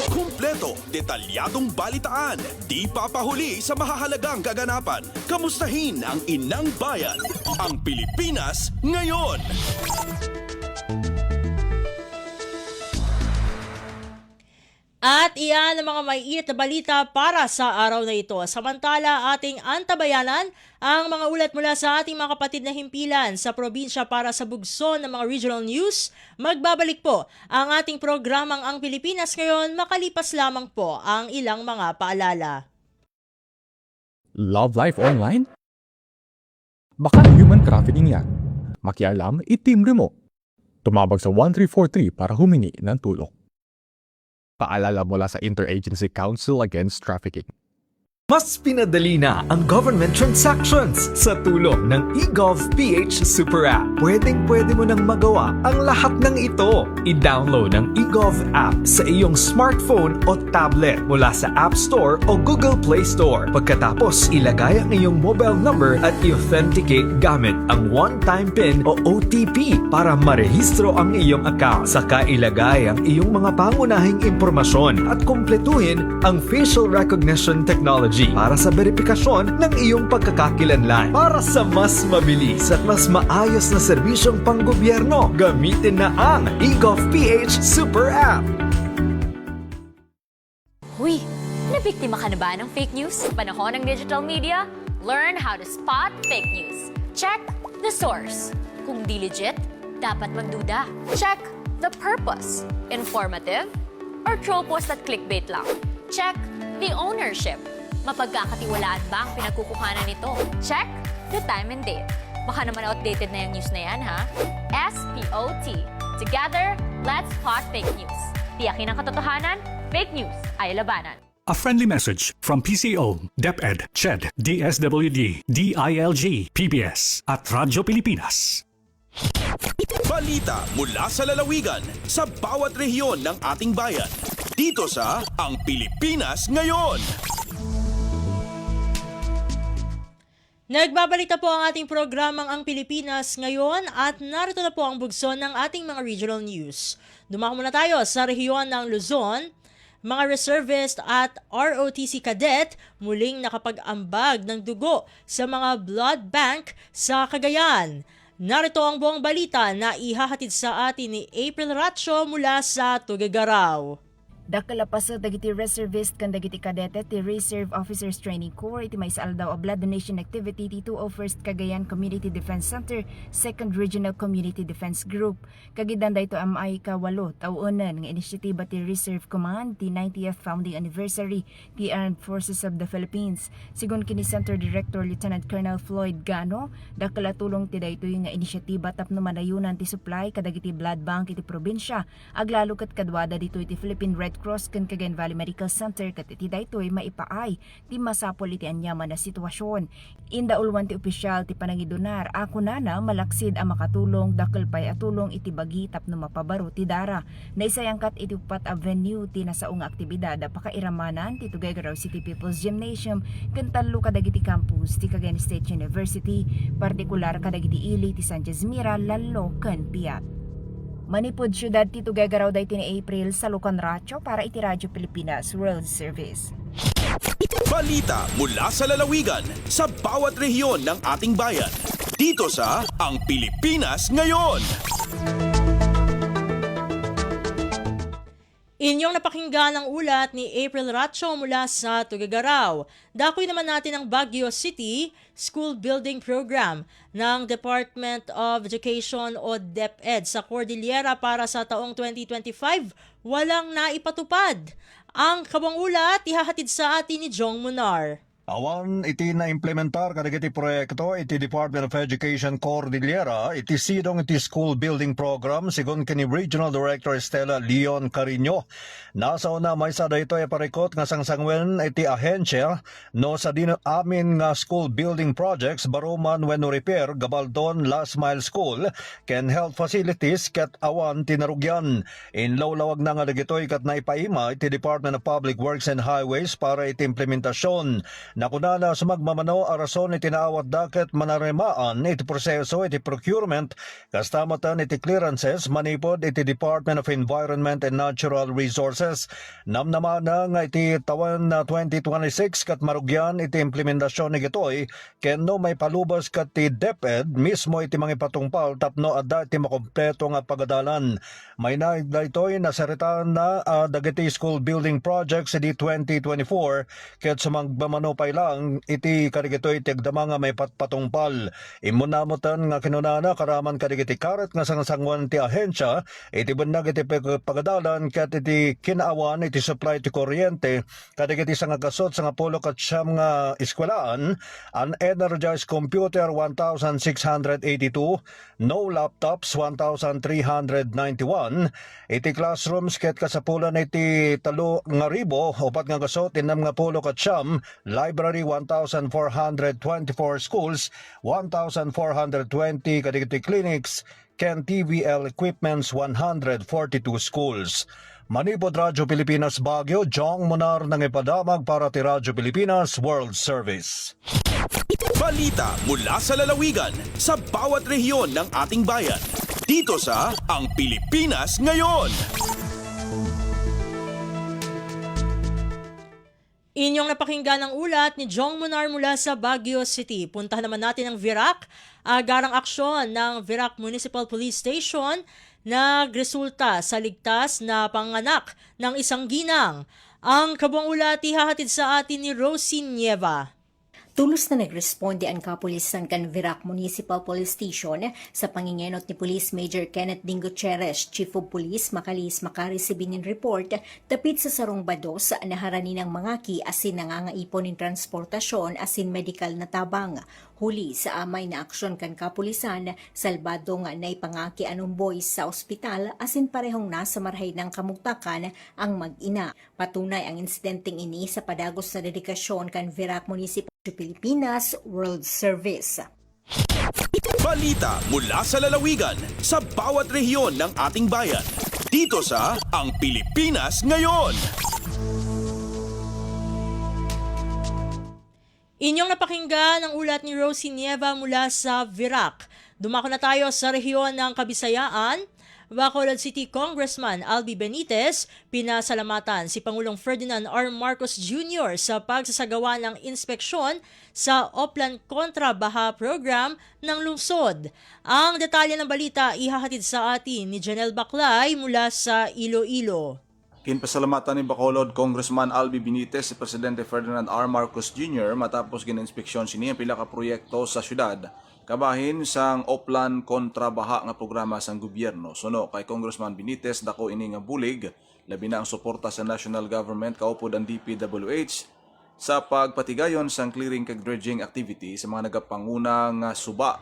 Kumpleto, detalyadong balitaan, di papahuli sa mahahalagang kaganapan. Kamustahin ang inang bayan, ang Pilipinas ngayon. At iyan ang mga maiinit na balita para sa araw na ito. Samantala, ating antabayanan ang mga ulat mula sa ating mga kapatid na himpilan sa probinsya para sa bugso ng mga regional news. Magbabalik po ang ating programang Ang Pilipinas Ngayon, makalipas lamang po ang ilang mga paalala. Love life online? Baka human trafficking yan. Makialam, itimbre mo. Tumawag sa 1343 para humingi ng tulong. Paalala mula sa Interagency Council Against Trafficking. Mas pinadali na ang government transactions sa tulong ng eGovPH Super App. Pwedeng-pwede mo nang magawa ang lahat ng ito. I-download ang eGov app sa iyong smartphone o tablet mula sa App Store o Google Play Store. Pagkatapos, ilagay ang iyong mobile number at i-authenticate gamit ang one-time PIN o OTP para marehistro ang iyong account. Saka ilagay ang iyong mga pangunahing impormasyon at kumpletuhin ang facial recognition technology para sa verifikasyon ng iyong pagkakakilanlan. Para sa mas mabilis at mas maayos na serbisyong panggobyerno, gamitin na ang eGovPH Super App. Huy, nabiktima ka na ba ng fake news sa panahon ng digital media? Learn how to spot fake news. Check the source. Kung di legit, dapat magduda. Check the purpose. Informative or troll post at clickbait lang. Check the ownership. Mapagkakatiwalaan ba ang pinagkukuhanan nito? Check the time and date. Baka naman outdated na yung news na yan, ha? SPOT. Together, let's spot fake news. Tiyakin ang katotohanan, fake news ay labanan. A friendly message from PCO, DepEd, CHED, DSWD, DILG, PBS at Radyo Pilipinas. Balita mula sa lalawigan sa bawat rehiyon ng ating bayan. Dito sa Ang Pilipinas Ngayon. Nagbabalita po ang ating programang Ang Pilipinas Ngayon at narito na po ang bugso ng ating mga regional news. Dumako muna tayo sa rehiyon ng Luzon mga reservist at ROTC cadet muling nakapag-ambag ng dugo sa mga blood bank sa Cagayan. Narito ang buong balita na ihahatid sa atin ni April Ratio mula sa Tuguegarao. Dakala pa sa dagiti reservist kan dagiti kadete ti Reserve Officers Training Corps iti may saldaw a blood donation activity ti 201st Cagayan Community Defense Center 2nd Regional Community Defense Group. Kagidan dayto amay kawalo tawunan nga inisyatiba ti Reserve Command ti 90th founding anniversary ti Armed Forces of the Philippines. Sigon kini Center Director Lieutenant Colonel Floyd Gano, dakala tulong ti daytoy nga inisyatiba tapno manayunan ti supply kadagiti blood bank iti probinsya. Aglalo ket kadwada dito iti Philippine Red Cross kan Cagayan Valley Medical Center ket iti daytoy maipaay ti masapol iti anyaman na sitwasyon. Indaulwan ti opisyal ti panangidonar ako nana malaksid a makatulong dakkel pay atulong iti bagi tapno mapabaro ti dara. Naisayangkat iti upat a venue ti nasaong aktibidad a pakairamanan ti Tuguegarao City People's Gymnasium ken tallo kadagiti campus ti Cagayan State University, partikular kadagiti ili ti San Jasmira, Lalo ken Piat. Manipod syudad ti Tuguegarao dayti ni April sa Lucan Racho para iti Radyo Pilipinas World Service. Balita mula sa lalawigan sa bawat rehiyon ng ating bayan. Dito sa Ang Pilipinas Ngayon. Inyong napakinggan ang ulat ni April Ratio mula sa Tuguegarao. Dakoy naman natin ang Baguio City School Building Program ng Department of Education o DepEd sa Cordillera para sa taong 2025. Walang naipatupad. Ang kabang ulat ihahatid sa atin ni Jong Munar. Awan iti na-implementar kadagiti proyekto iti Department of Education Cordillera iti sidong iti school building program sigon kini Regional Director Estela Leon Carino. Nasa una may sa dayto e parekot nga sangsangwen iti ahensya no sa din amin nga school building projects baruman wenno repair Gabaldon Last Mile School ken health facilities ket awan tinarugyan. Inlawlawag na nga dagitoy kat naipaima iti Department of Public Works and Highways para iti implementasyon. Nakunana sa magmamano a rason iti naawat daket manaremaan iti proseso iti procurement kastamatan iti clearances manipod iti Department of Environment and Natural Resources. Namnamana nga iti tawan na 2026 kat marugyan iti implementasyon ni gitoy kenno may palubas kat ti DepEd mismo iti mga patungpal tapno adda iti makompleto nga pagadalan. May na daytoy nasaritaan na dagiti school building projects iti 2024 ket sumagmamano pa lang iti kadigitoy tigdama nga may patpatungpal. Imunamutan nga kinunana karaman kadigiti karet nga sangsangwan ti ahensya iti bunag iti pagadalan ket iti kinaawan iti supply ti kuryente kadigiti sa nga gasot sa nga pulo kat siyam nga eskwelahan an energized computer 1,682 no laptops 1,391 iti classrooms ket kasapulan iti 3,000 upat nga gasot inam nga pulo kat siyam library 1,424 schools, 1,420 kadigiti clinics, ken TVL equipments 142 schools. Manipod Radyo Pilipinas Baguio, Jong Munar nang ipadamag para ti Radyo Pilipinas World Service. Balita mula sa lalawigan sa bawat rehiyon ng ating bayan. Dito sa Ang Pilipinas Ngayon. Inyong napakinggan ang ulat ni Jong Munar mula sa Baguio City. Puntahan naman natin ang Virac. Agarang aksyon ng Virac Municipal Police Station nagresulta sa ligtas na panganak ng isang ginang. Ang kabuang ulat ihahatid sa atin ni Rosie Nieva. Tulos na nagresponde ang kapulisan kan Virac Municipal Police Station sa pangingenot ni Police Major Kenneth Ding Gutierrez, Chief of Police Macalis makaresibinin report dapit sa sarong bados na harani ng mga ki asin nangangaipon ng transportasyon asin medical na tabang. Huli sa amay na aksyon kan kapulisan, salbado nga na ipangaki anong boys sa ospital asin parehong nasa marhay ng kamugtakan ang mag-ina. Patunay ang insidenteng ini sa padagos na dedikasyon kan Virac Municipal Pilipinas World Service. Balita mula sa lalawigan sa bawat rehiyon ng ating bayan. Dito sa Ang Pilipinas Ngayon. Inyong napakinggan ang ulat ni Rosie Nieva mula sa Virac. Dumako na tayo sa rehiyon ng Kabisayaan. Bacolod City Congressman Albi Benitez, pinasalamatan si Pangulong Ferdinand R. Marcos Jr. sa pagsasagawa ng inspeksyon sa Oplan Kontra Baha Program ng lungsod. Ang detalye ng balita ihahatid sa atin ni Janelle Baclay mula sa Iloilo. Kinpasalamatan ni Bacolod Congressman Albi Benitez si Presidente Ferdinand R. Marcos Jr. matapos gina-inspeksyon siniya pila ka proyekto sa syudad kabahin sang Oplan Kontra Baha nga programa sang gobyerno. Suno kay Congressman Benitez dako ini nga bulig labi na ang suporta sa national government kaupod ang DPWH sa pagpatigayon sang clearing kag dredging activity sa mga nagapanguna nga suba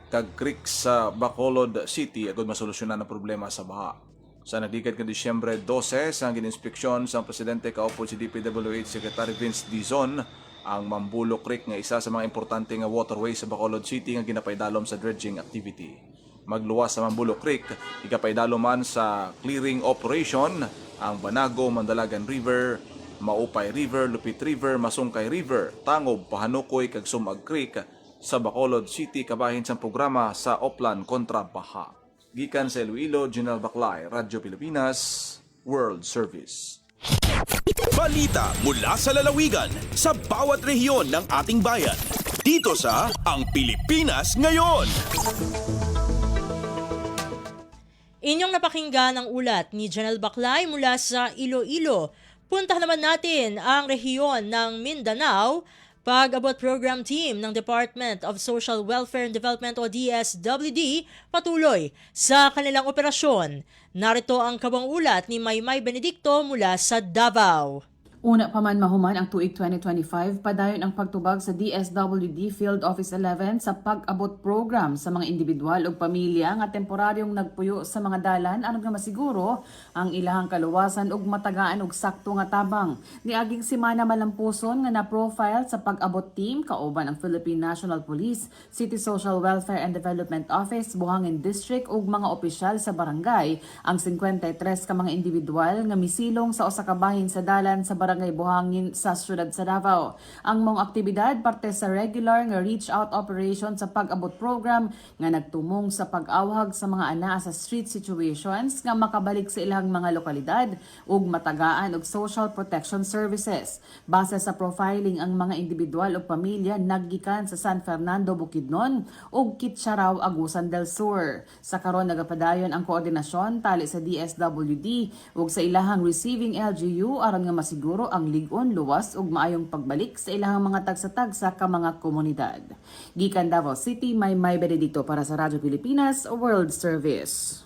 kag creek sa Bacolod City agud masolusyonan ang problema sa baha. Sa nagdikad ka Disyembre 12, sa gininspeksyon sa Presidente kaupod si DPWH Secretary Vince Dizon ang Mambulo Creek nga isa sa mga importante nga waterway sa Bacolod City nga ginapaydalom sa dredging activity. Magluwas sa Mambulo Creek, ikapaydaloman sa clearing operation ang Banago, Mandalagan River, Maupay River, Lupit River, Masungkay River, Tangob, Pahanukoy kag Sumag Creek sa Bacolod City kabahin sa programa sa Oplan Kontra Baha. Gikan sa Iloilo, Janelle Baclay, Radyo Pilipinas, World Service. Balita mula sa lalawigan sa bawat rehiyon ng ating bayan. Dito sa Ang Pilipinas Ngayon. Inyong napakinggan ang ulat ni Janelle Baclay mula sa Iloilo. Puntahan naman natin ang rehiyon ng Mindanao. Pag-abot program team ng Department of Social Welfare and Development o DSWD patuloy sa kanilang operasyon. Narito ang kabang ulat ni Maymay Benedicto mula sa Davao. Una pa man mahuman ang tuig 2025, padayon ang pagtubag sa DSWD Field Office 11 sa pag-abot program sa mga individual o pamilya nga temporaryong nagpuyo sa mga dalan aron nga masiguro ang ilahang kaluwasan ug matagaan og sakto nga tabang. Niaging semana malampuson nga na-profile sa pag-abot team kauban ang Philippine National Police, City Social Welfare and Development Office, Buhangin District ug mga opisyal sa barangay ang 53 ka mga individual nga misilong sa usa ka bahin sa dalan sa barangay Buhangin sa siyudad sa Davao. Ang mong aktibidad parte sa regular nga reach out operation sa pag-abot program nga nagtumong sa pag-awhag sa mga ana sa street situations nga makabalik sa ilang mga lokalidad ug matagaan og social protection services. Base sa profiling ang mga individual o pamilya naggikan sa San Fernando, Bukidnon ug Kitcharaw, Agusan del Sur. Sa karon nagapadayon ang koordinasyon tali sa DSWD ug sa ilahang receiving LGU aron nga masiguro ang ligon, luwas ug maayong pagbalik sa ilahang mga tagsa-tagsa ka mga komunidad. Gikan Davao City, Maymay Benedicto para sa Radyo Pilipinas World Service.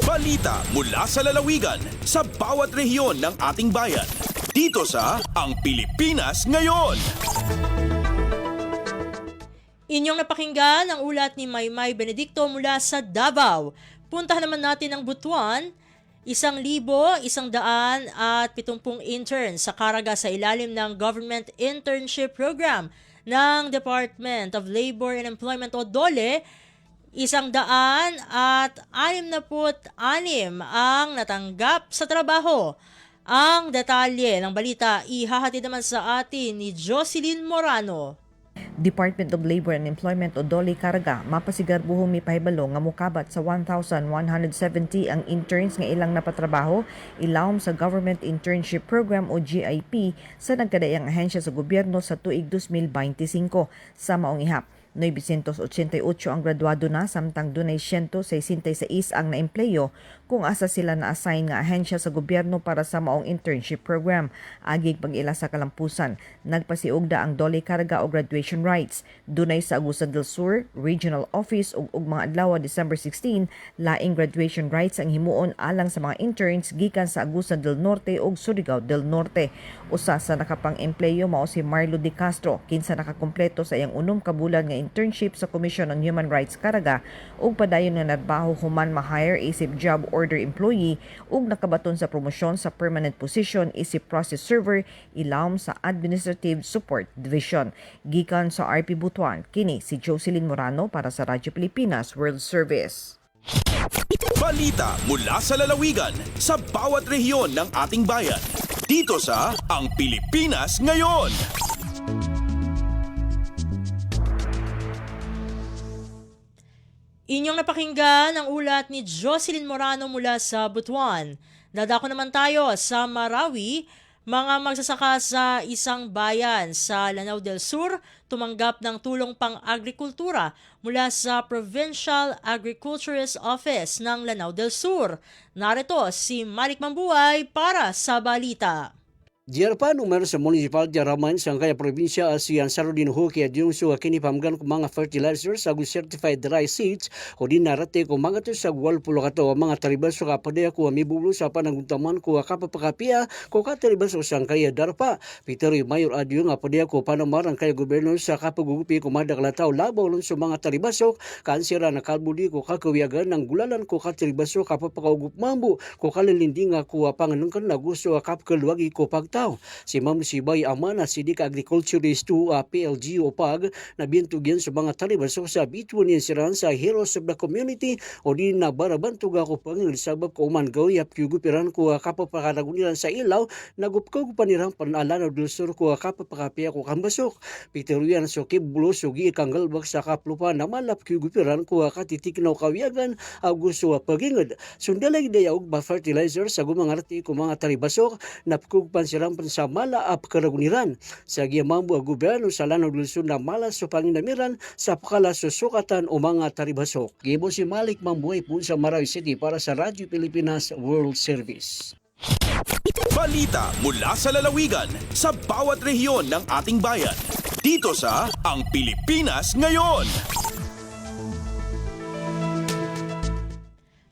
Balita mula sa lalawigan sa bawat rehiyon ng ating bayan. Dito sa Ang Pilipinas Ngayon. Inyong napakinggan ang ulat ni Maymay Benedicto mula sa Davao. Puntahan naman natin ang Butuan. 1,170 interns sa Caraga sa ilalim ng Government Internship Program ng Department of Labor and Employment o DOLE. 166 ang natanggap sa trabaho. Ang detalye ng balita ihahatid naman sa atin ni Jocelyn Morano. Department of Labor and Employment o DOLE Caraga mapasigar buhong mipahibalo nga mukabat sa 1,170 ang interns nga ilang napatrabaho ilawom sa Government Internship Program o GIP sa nagkadaiyang ahensya sa gobyerno sa tuig 2025 sa maong ihap. 988 ang graduado na samtang dunay 166 ang naempleyo kung asa sila na-assign nga ahensya sa gobyerno para sa maong internship program. Agig pag-ila sa kalampusan, nagpasiugda ang DOLE Caraga o graduation rights. Dunay sa Agusan del Sur, Regional Office ug mga adlaw December 16, laing graduation rights ang himuon alang sa mga interns gikan sa Agusan del Norte ug Surigao del Norte. Usa sa nakapang-empleyo mao si Marlo De Castro, kinsa nakakumpleto sa iyang 6 ka bulan nga internship sa Commission on Human Rights Caraga ug padayon nga nadbaho human ma-hire isip job order employee ug nakabaton sa promosyon sa permanent position isip process server ilawom sa Administrative Support Division. Gikan sa RP Butuan, kini si Jocelyn Morano para sa Radyo Pilipinas World Service. Balita mula sa lalawigan sa bawat rehiyon ng ating bayan. Dito sa Ang Pilipinas Ngayon. Inyong napakinggan ang ulat ni Jocelyn Morano mula sa Butuan. Dadako naman tayo sa Marawi. Mga magsasaka sa isang bayan sa Lanao del Sur tumanggap ng tulong pang-agrikultura mula sa Provincial Agriculturist Office ng Lanao del Sur. Narito si Malik Mambuay para sa balita. Diarpa numero sa municipal Jaraman sa kaya probinsya Asian Sarudin Hoki at yung suwa kinipamgan kung mga fertilizers sa certified dry seeds o din narate kung mga to sa 80 kato mga taribas so kapadaya ko amibulo sa panagutaman ko kapapakapia ko kataribas o sang kaya darpa. Peter Mayor Adio nga padaya ko panamarang kaya gobyerno sa kapagugupi kumadaklataw labaw lang sa mga taribasok kansira na kalbudi ko kakawiagan ng gulalan ko kataribasok kapapakaugup mambu ko kalilindi nga ko panganungkan na gusto kapkaluwagi ko pag tao. Si Ma'am Sibay Amana, Sidik Agriculturist 2 PLG o PAG, na bintugyan sa mga talibasok sa bituan siran sa Heroes of the Community o di na barabantug ako pang sabab ko mangaw yap kyugupiran ko kapapakaraguliran sa ilaw nagupkog panirang panalano dulsur ko kapapakapia ko kambasok. Peter Ruyan so kibulo sugi kanggalbak sa kaplupa na malap kyugupiran ko katitiknaw kawiyagan Augusto pagingad. Sundalay dayaog ba fertilizer sa gumangarti ko mga talibasok napkog pansiran sa mala ap karaguniran sa giyamambu ang gobyerno sa Lanao del Sur na malas sa panginamiran sa pakalasosukatan o mga taribasok. Gibo si Malik Mambuhay po sa Marawi City para sa Radyo Pilipinas World Service. Balita mula sa lalawigan sa bawat rehiyon ng ating bayan. Dito sa Ang Pilipinas Ngayon.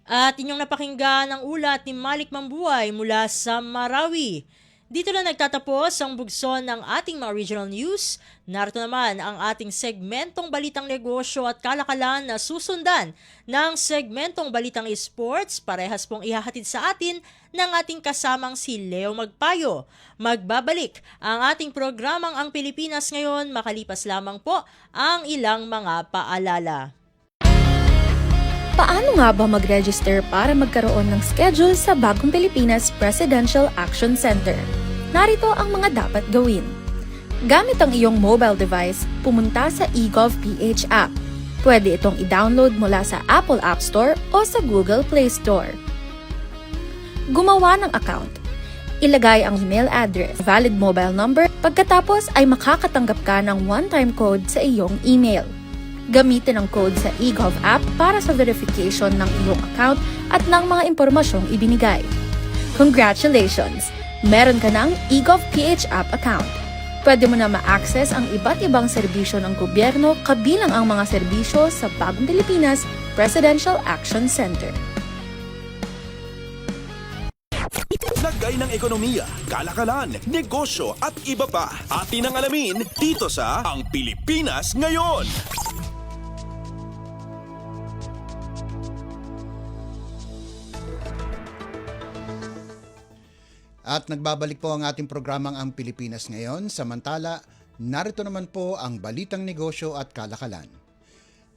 At inyong napakinggan ang ulat ni Malik Mambuhay mula sa Marawi. Dito na nagtatapos ang bugson ng ating mga regional news. Narito naman ang ating segmentong Balitang Negosyo at Kalakalan na susundan ng segmentong Balitang Esports. Parehas pong ihahatid sa atin ng ating kasamang si Leo Magpayo. Magbabalik ang ating programang Ang Pilipinas Ngayon makalipas lamang po ang ilang mga paalala. Paano nga ba mag-register para magkaroon ng schedule sa Bagong Pilipinas Presidential Action Center? Narito ang mga dapat gawin. Gamit ang iyong mobile device, pumunta sa eGovPH app. Pwede itong i-download mula sa Apple App Store o sa Google Play Store. Gumawa ng account. Ilagay ang email address, valid mobile number, pagkatapos ay makakatanggap ka ng one-time code sa iyong email. Gamitin ang code sa eGov app para sa verification ng iyong account at ng mga impormasyong ibinigay. Congratulations! Meron ka ng eGovPH app account. Pwede mo na ma-access ang iba't ibang serbisyo ng gobyerno kabilang ang mga serbisyo sa Bagong Pilipinas Presidential Action Center. Lagay ng ekonomiya, kalakalan, negosyo at iba pa. Atin ang alamin dito sa Ang Pilipinas Ngayon. At nagbabalik po ang ating programang Ang Pilipinas Ngayon. Samantala, narito naman po ang Balitang Negosyo at Kalakalan.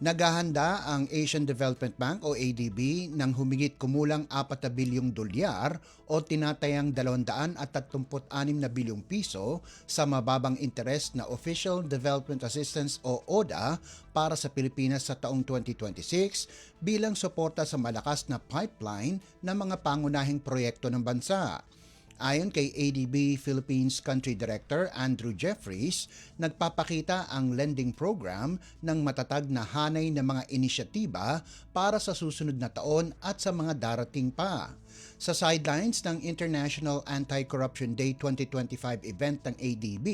Naghahanda ang Asian Development Bank o ADB ng humigit kumulang 4 bilyong dolyar o tinatayang 236 na bilyong piso sa mababang interes na Official Development Assistance o ODA para sa Pilipinas sa taong 2026 bilang suporta sa malakas na pipeline ng mga pangunahing proyekto ng bansa. Ayon kay ADB Philippines Country Director Andrew Jeffries, nagpapakita ang lending program ng matatag na hanay ng mga inisyatiba para sa susunod na taon at sa mga darating pa. Sa sidelines ng International Anti-Corruption Day 2025 event ng ADB,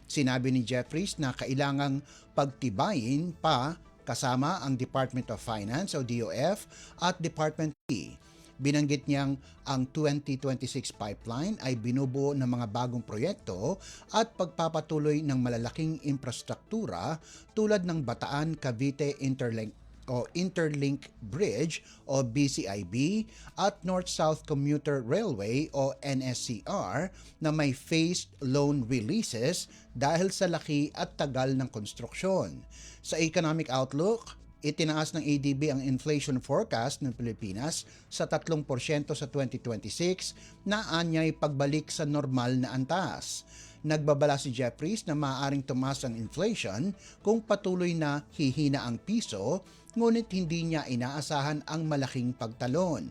sinabi ni Jeffries na kailangang pagtibayin pa kasama ang Department of Finance o DOF at Department P. Binanggit niyang ang 2026 pipeline ay binubuo ng mga bagong proyekto at pagpapatuloy ng malalaking infrastruktura tulad ng Bataan-Cavite Interlink Bridge o BCIB at North-South Commuter Railway o NSCR na may phased loan releases dahil sa laki at tagal ng konstruksyon. Sa economic outlook, itinaas ng ADB ang inflation forecast ng Pilipinas sa 3% sa 2026 na anyay pagbalik sa normal na antas. Nagbabala si Jeffries na maaaring tumaas ang inflation kung patuloy na hihina ang piso, ngunit hindi niya inaasahan ang malaking pagtalon.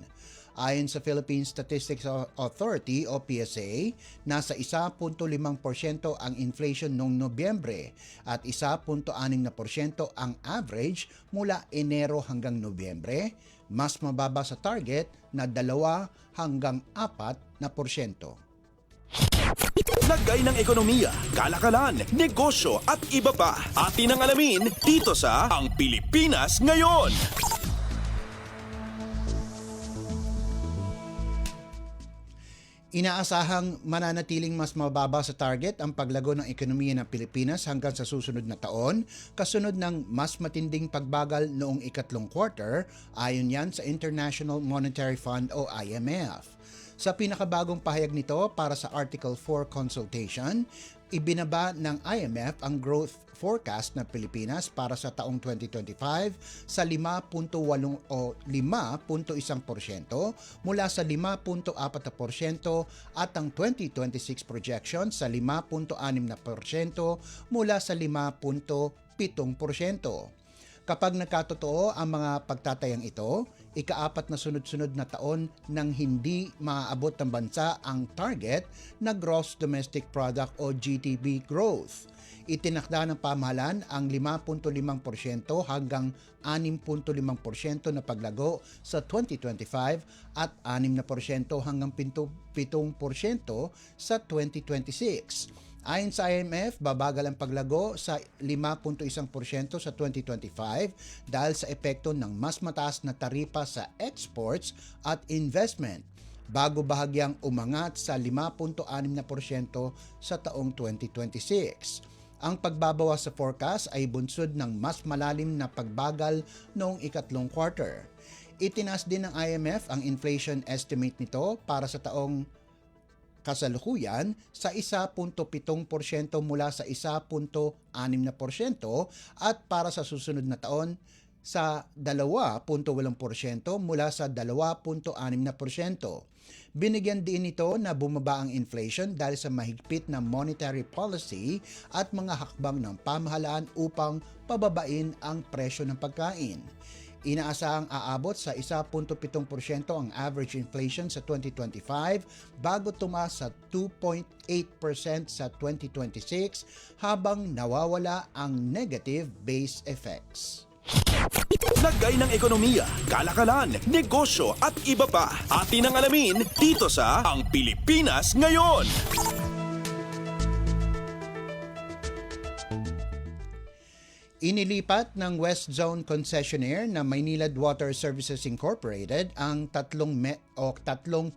Ayon sa Philippine Statistics Authority o PSA, nasa 1.5% ang inflation noong Nobyembre at 1.6% ang average mula Enero hanggang Nobyembre, mas mababa sa target na 2 hanggang 4%. Lagay ng ekonomiya, kalakalan, negosyo at iba pa. Atin ang alamin dito sa Ang Pilipinas Ngayon. Inaasahang mananatiling mas mababa sa target ang paglago ng ekonomiya ng Pilipinas hanggang sa susunod na taon, kasunod ng mas matinding pagbagal noong ikatlong quarter, ayon yan sa International Monetary Fund o IMF. Sa pinakabagong pahayag nito para sa Article 4 consultation, ibinaba ng IMF ang growth forecast ng Pilipinas para sa taong 2025 sa 5.8 o 5.1% mula sa 5.4% at ang 2026 projection sa 5.6% mula sa 5.7%. Kapag nagkatotoo ang mga pagtatayang ito, ika-4 na sunod-sunod na taon nang hindi maaabot ng bansa ang target na Gross Domestic Product o GDP growth. Itinakda ng pamahalaan ang 5.5% hanggang 6.5% na paglago sa 2025 at 6% hanggang 7% sa 2026. Ayon sa IMF, babagal ang paglago sa 5.1% sa 2025 dahil sa epekto ng mas mataas na taripa sa exports at investment, bago bahagyang umangat sa 5.6% sa taong 2026. Ang pagbabawas sa forecast ay bunsod ng mas malalim na pagbagal noong ikatlong quarter. Itinaas din ng IMF ang inflation estimate nito para sa taong kasalukuyan sa 1.7% mula sa 1.6% at para sa susunod na taon sa 2.8% mula sa 2.6%. Binigyan din ito na bumaba ang inflation dahil sa mahigpit na monetary policy at mga hakbang ng pamahalaan upang pababain ang presyo ng pagkain. Inaasahang aabot sa 1.7% ang average inflation sa 2025 bago tumaas sa 2.8% sa 2026 habang nawawala ang negative base effects. Lagay ng ekonomiya, kalakalan, negosyo at iba pa. Atin ang alamin dito sa Ang Pilipinas Ngayon. Inilipat ng West Zone concessionaire na Maynilad Water Services Incorporated ang 3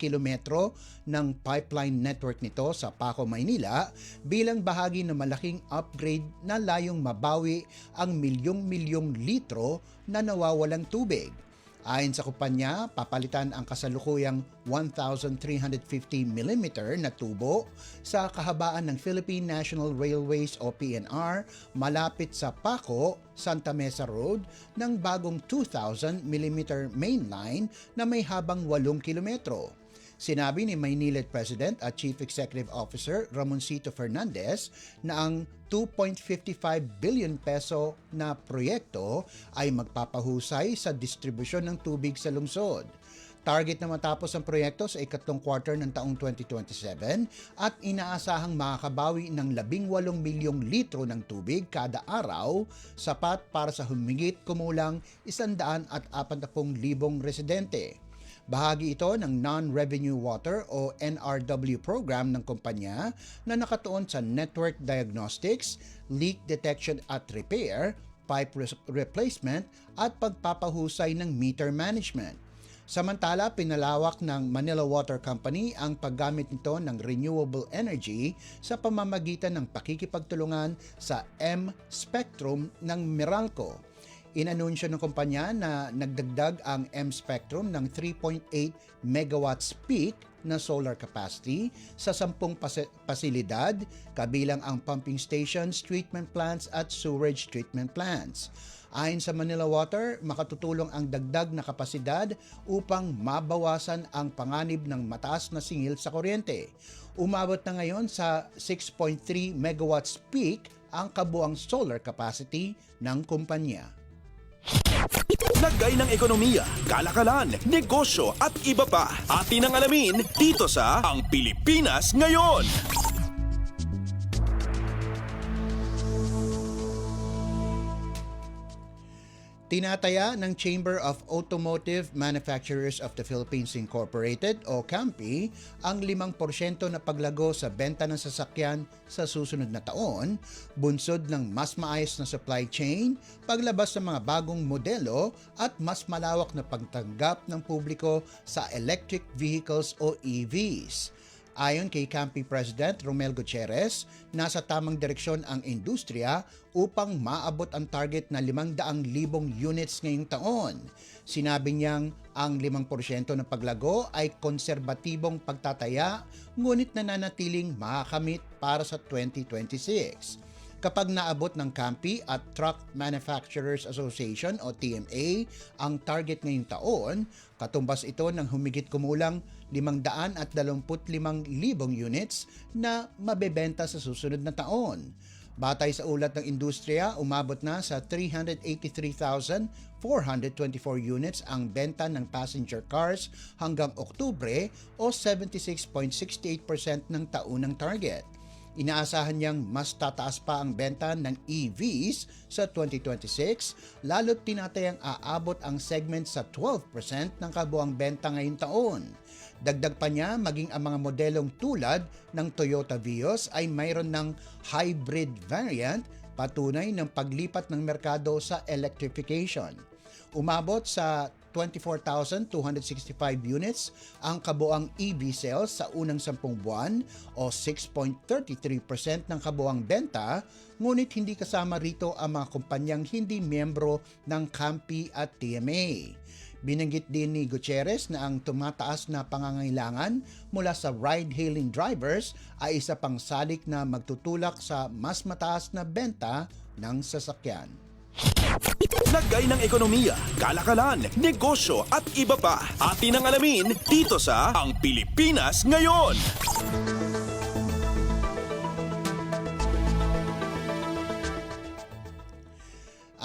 kilometro ng pipeline network nito sa Paco, Maynila bilang bahagi ng malaking upgrade na layong mabawi ang milyong-milyong litro na nawawalang tubig. Ayon sa kumpanya, papalitan ang kasalukuyang 1,350mm na tubo sa kahabaan ng Philippine National Railways o PNR malapit sa Paco, Santa Mesa Road ng bagong 2,000mm main line na may habang 8 kilometro. Sinabi ni Maynilad President at Chief Executive Officer Ramoncito Fernandez na ang 2.55 billion peso na proyekto ay magpapahusay sa distribusyon ng tubig sa lungsod. Target na matapos ang proyekto sa ikatlong quarter ng taong 2027 at inaasahang makakabawi ng 18 milyong litro ng tubig kada araw, sapat para sa humigit kumulang 140,000 residente. Bahagi ito ng Non-Revenue Water o NRW program ng kumpanya na nakatuon sa network diagnostics, leak detection at repair, pipe replacement at pagpapahusay ng meter management. Samantala, pinalawak ng Manila Water Company ang paggamit nito ng renewable energy sa pamamagitan ng pakikipagtulungan sa M-Spectrum ng Meralco. Inanunsyo ng kumpanya na nagdagdag ang M-Spectrum ng 3.8 megawatts peak na solar capacity sa 10 pasilidad, kabilang ang pumping stations, treatment plants at sewage treatment plants. Ayon sa Manila Water, makatutulong ang dagdag na kapasidad upang mabawasan ang panganib ng mataas na singil sa kuryente. Umabot na ngayon sa 6.3 megawatts peak ang kabuang solar capacity ng kumpanya. Lagay ng ekonomiya, kalakalan, negosyo at iba pa. Atin ang alamin dito sa Ang Pilipinas Ngayon. Tinataya ng Chamber of Automotive Manufacturers of the Philippines Incorporated o CAMPI ang 5% na paglago sa benta ng sasakyan sa susunod na taon, bunsod ng mas maayos na supply chain, paglabas ng mga bagong modelo at mas malawak na pagtanggap ng publiko sa electric vehicles o EVs. Ayon kay CAMPI President Romel Gutierrez, nasa tamang direksyon ang industriya upang maabot ang target na 500,000 units ngayong taon. Sinabi niyang ang 5% na paglago ay konserbatibong pagtataya, ngunit nananatiling makakamit para sa 2026. Kapag naabot ng CAMPI at Truck Manufacturers Association o TMA ang target ngayong taon, katumbas ito ng humigit kumulang 525,000 units na mabebenta sa susunod na taon. Batay sa ulat ng industriya, umabot na sa 383,424 units ang benta ng passenger cars hanggang Oktubre o 76.68% ng taunang target. Inaasahan niyang mas tataas pa ang benta ng EVs sa 2026, lalo't tinatayang aabot ang segment sa 12% ng kabuang benta ngayong taon. Dagdag pa niya, maging ang mga modelong tulad ng Toyota Vios ay mayroon ng hybrid variant, patunay ng paglipat ng merkado sa electrification. Umabot sa 24,265 units ang kabuang EV sales sa unang 10 buwan o 6.33% ng kabuang benta, ngunit hindi kasama rito ang mga kumpanyang hindi miyembro ng CAMPI at TMA. Binanggit din ni Gutierrez na ang tumataas na pangangailangan mula sa ride-hailing drivers ay isa pang salik na magtutulak sa mas mataas na benta ng sasakyan. Lagay ng ekonomiya, kalakalan, negosyo at iba pa. Atin ang alamin dito sa Ang Pilipinas Ngayon.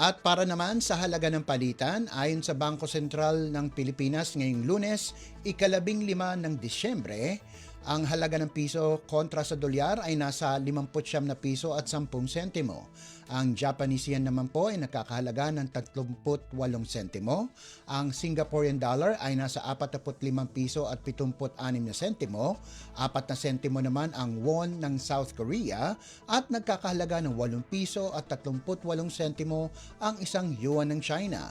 At para naman sa halaga ng palitan, ayon sa Bangko Sentral ng Pilipinas ngayong Lunes, 15 ng Disyembre, ang halaga ng piso kontra sa dolyar ay nasa 59 na piso at 10 sentimo. Ang Japanese yen naman po ay nakakahalaga ng 38 sentimo. Ang Singaporean dollar ay nasa 45 piso at 76 na sentimo. 4 na sentimo naman ang won ng South Korea at nagkakahalaga ng 8 piso at 38 sentimo ang isang yuan ng China.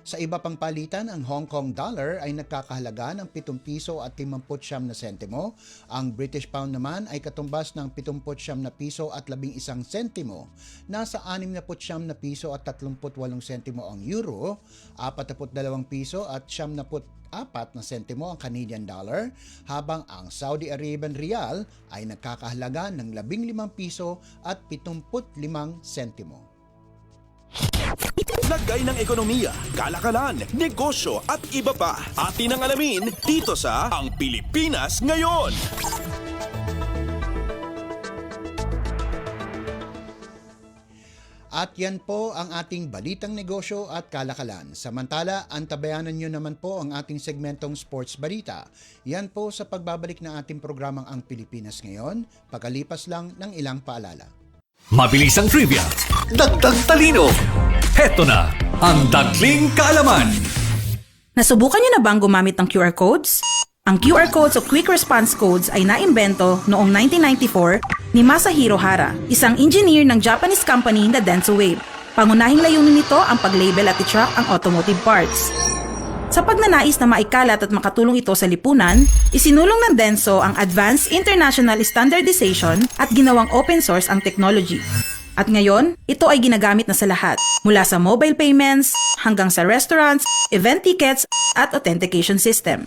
Sa iba pang palitan, ang Hong Kong dollar ay nagkakahalaga ng 7 piso at 59 na sentimo. Ang British pound naman ay katumbas ng 79 na piso at 11 sentimo. Nasa 69 na piso at 38 sentimo ang euro, 42 piso at 74 na sentimo ang Canadian dollar, habang ang Saudi Arabian Riyal ay nagkakahalaga ng 15 piso at 75 sentimo. Lagay ng ekonomiya, kalakalan, negosyo at iba pa. Atin ang alamin dito sa Ang Pilipinas Ngayon. At yan po ang ating balitang negosyo at kalakalan. Samantala, antabayanan nyo naman po ang ating segmentong Sports Balita. Yan po sa pagbabalik ng ating programang Ang Pilipinas Ngayon, pagkalipas lang ng ilang paalala. Mabilis ang trivia, dagdag talino. Heto na ang Dagling Kaalaman. Nasubukan niyo na bang gumamit ng QR codes? Ang QR codes o Quick Response Codes ay naimbento noong 1994 ni Masahiro Hara, isang engineer ng Japanese company na Denso Wave. Pangunahing layunin nito ang pag-label at i-track ang automotive parts. Sa pagnanais na maikalat at makatulong ito sa lipunan, isinulong ng Denso ang Advanced International Standardization at ginawang open source ang technology. At ngayon, ito ay ginagamit na sa lahat, mula sa mobile payments hanggang sa restaurants, event tickets at authentication system.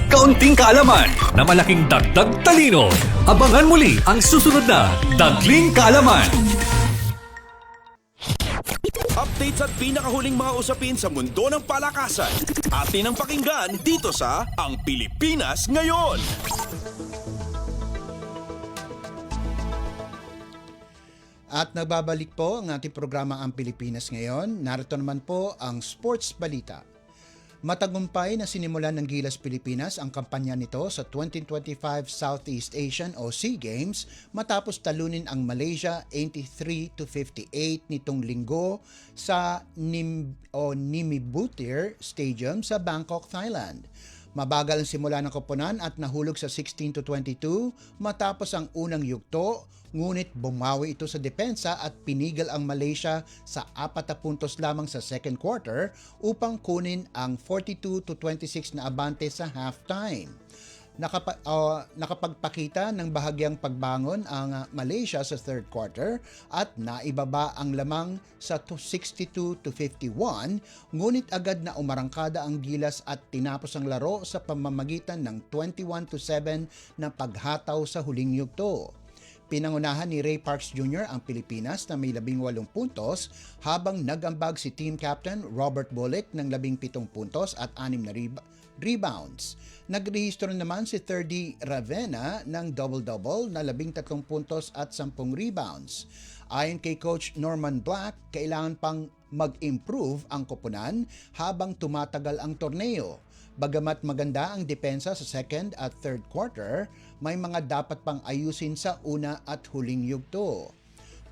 Kaunting kaalaman na malaking dagdag talino. Abangan muli ang susunod na Dagling Kaalaman. Updates at pinakahuling mga usapin sa mundo ng palakasan. Atin ang pakinggan dito sa Ang Pilipinas Ngayon. At nagbabalik po ang ating programa Ang Pilipinas Ngayon. Narito naman po ang Sports Balita. Matagumpay na sinimulan ng Gilas Pilipinas ang kampanya nito sa 2025 Southeast Asian o SEA Games matapos talunin ang Malaysia 83-58 nitong linggo sa Nimibutir Stadium sa Bangkok, Thailand. Mabagal ang simula ng koponan at nahulog sa 16-22 matapos ang unang yugto, ngunit bumawi ito sa depensa at pinigil ang Malaysia sa 4 puntos lamang sa second quarter upang kunin ang 42-26 na abante sa halftime. Nakapagpakita ng bahagyang pagbangon ang Malaysia sa third quarter at naibaba ang lamang sa 62-51, ngunit agad na umarangkada ang Gilas at tinapos ang laro sa pamamagitan ng 21-7 na paghataw sa huling yugto. Pinangunahan ni Ray Parks Jr. ang Pilipinas na may 18 puntos habang nagambag si team captain Robert Bullock ng 17 puntos at 6 na rebounds. Nagrehistro naman si 3D Ravenna ng double-double na 13 puntos at 10 rebounds. Ayon kay Coach Norman Black, kailangan pang mag-improve ang koponan habang tumatagal ang torneo. Bagamat maganda ang depensa sa second at third quarter, may mga dapat pang ayusin sa una at huling yugto.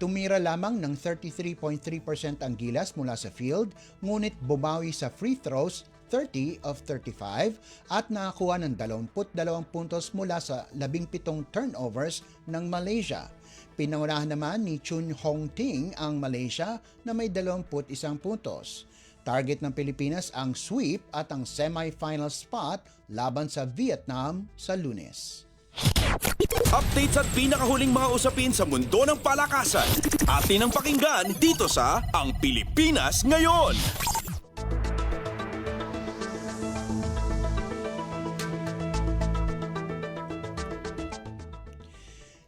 Tumira lamang ng 33.3% ang Gilas mula sa field, ngunit bumawi sa free throws 30 of 35 at nakakuha ng 22 puntos mula sa 17 turnovers ng Malaysia. Pinangunahan naman ni Chun Hong Ting ang Malaysia na may 21 puntos. Target ng Pilipinas ang sweep at ang semi-final spot laban sa Vietnam sa Lunes. Updates at pinakahuling mga usapin sa mundo ng palakasan. Atin ang pakinggan dito sa Ang Pilipinas Ngayon.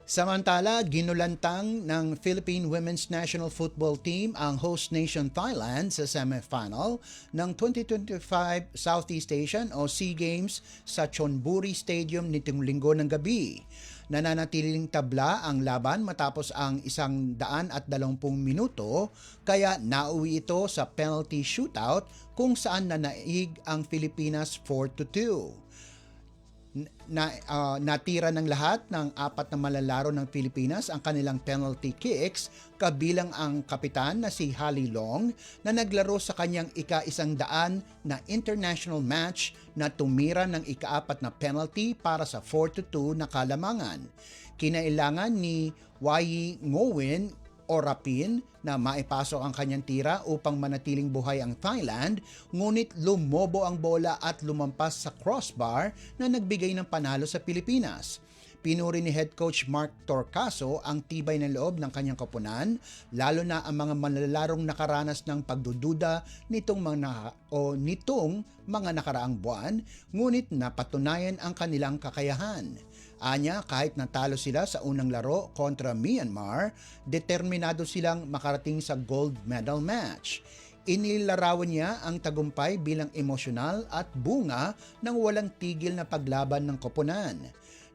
Samantala, ginulantang ng Philippine Women's National Football Team ang host nation Thailand sa semifinal ng 2025 Southeast Asian o SEA Games sa Chonburi Stadium nitong linggo ng gabi. Nananatiling tabla ang laban matapos ang 120 minuto, kaya nauwi ito sa penalty shootout kung saan nanaig ang Pilipinas 4-2. Natira ng lahat ng 4 na malalaro ng Pilipinas ang kanilang penalty kicks, kabilang ang kapitan na si Hali Long na naglaro sa kanyang ika-100 na international match na tumira ng ika-4 na penalty para sa 4-2 na kalamangan. Kinailangan ni Wai Ngowin o Rapin na maipasok ang kanyang tira upang manatiling buhay ang Thailand, ngunit lumobo ang bola at lumampas sa crossbar na nagbigay ng panalo sa Pilipinas. Pinuri ni head coach Mark Torcaso ang tibay ng loob ng kanyang koponan, lalo na ang mga malalarong nakaranas ng pagdududa nitong mga nakaraang buwan, ngunit napatunayan ang kanilang kakayahan. Anya, kahit natalo sila sa unang laro kontra Myanmar, determinado silang makarating sa gold medal match. Inilarawan niya ang tagumpay bilang emosyonal at bunga ng walang tigil na paglaban ng koponan.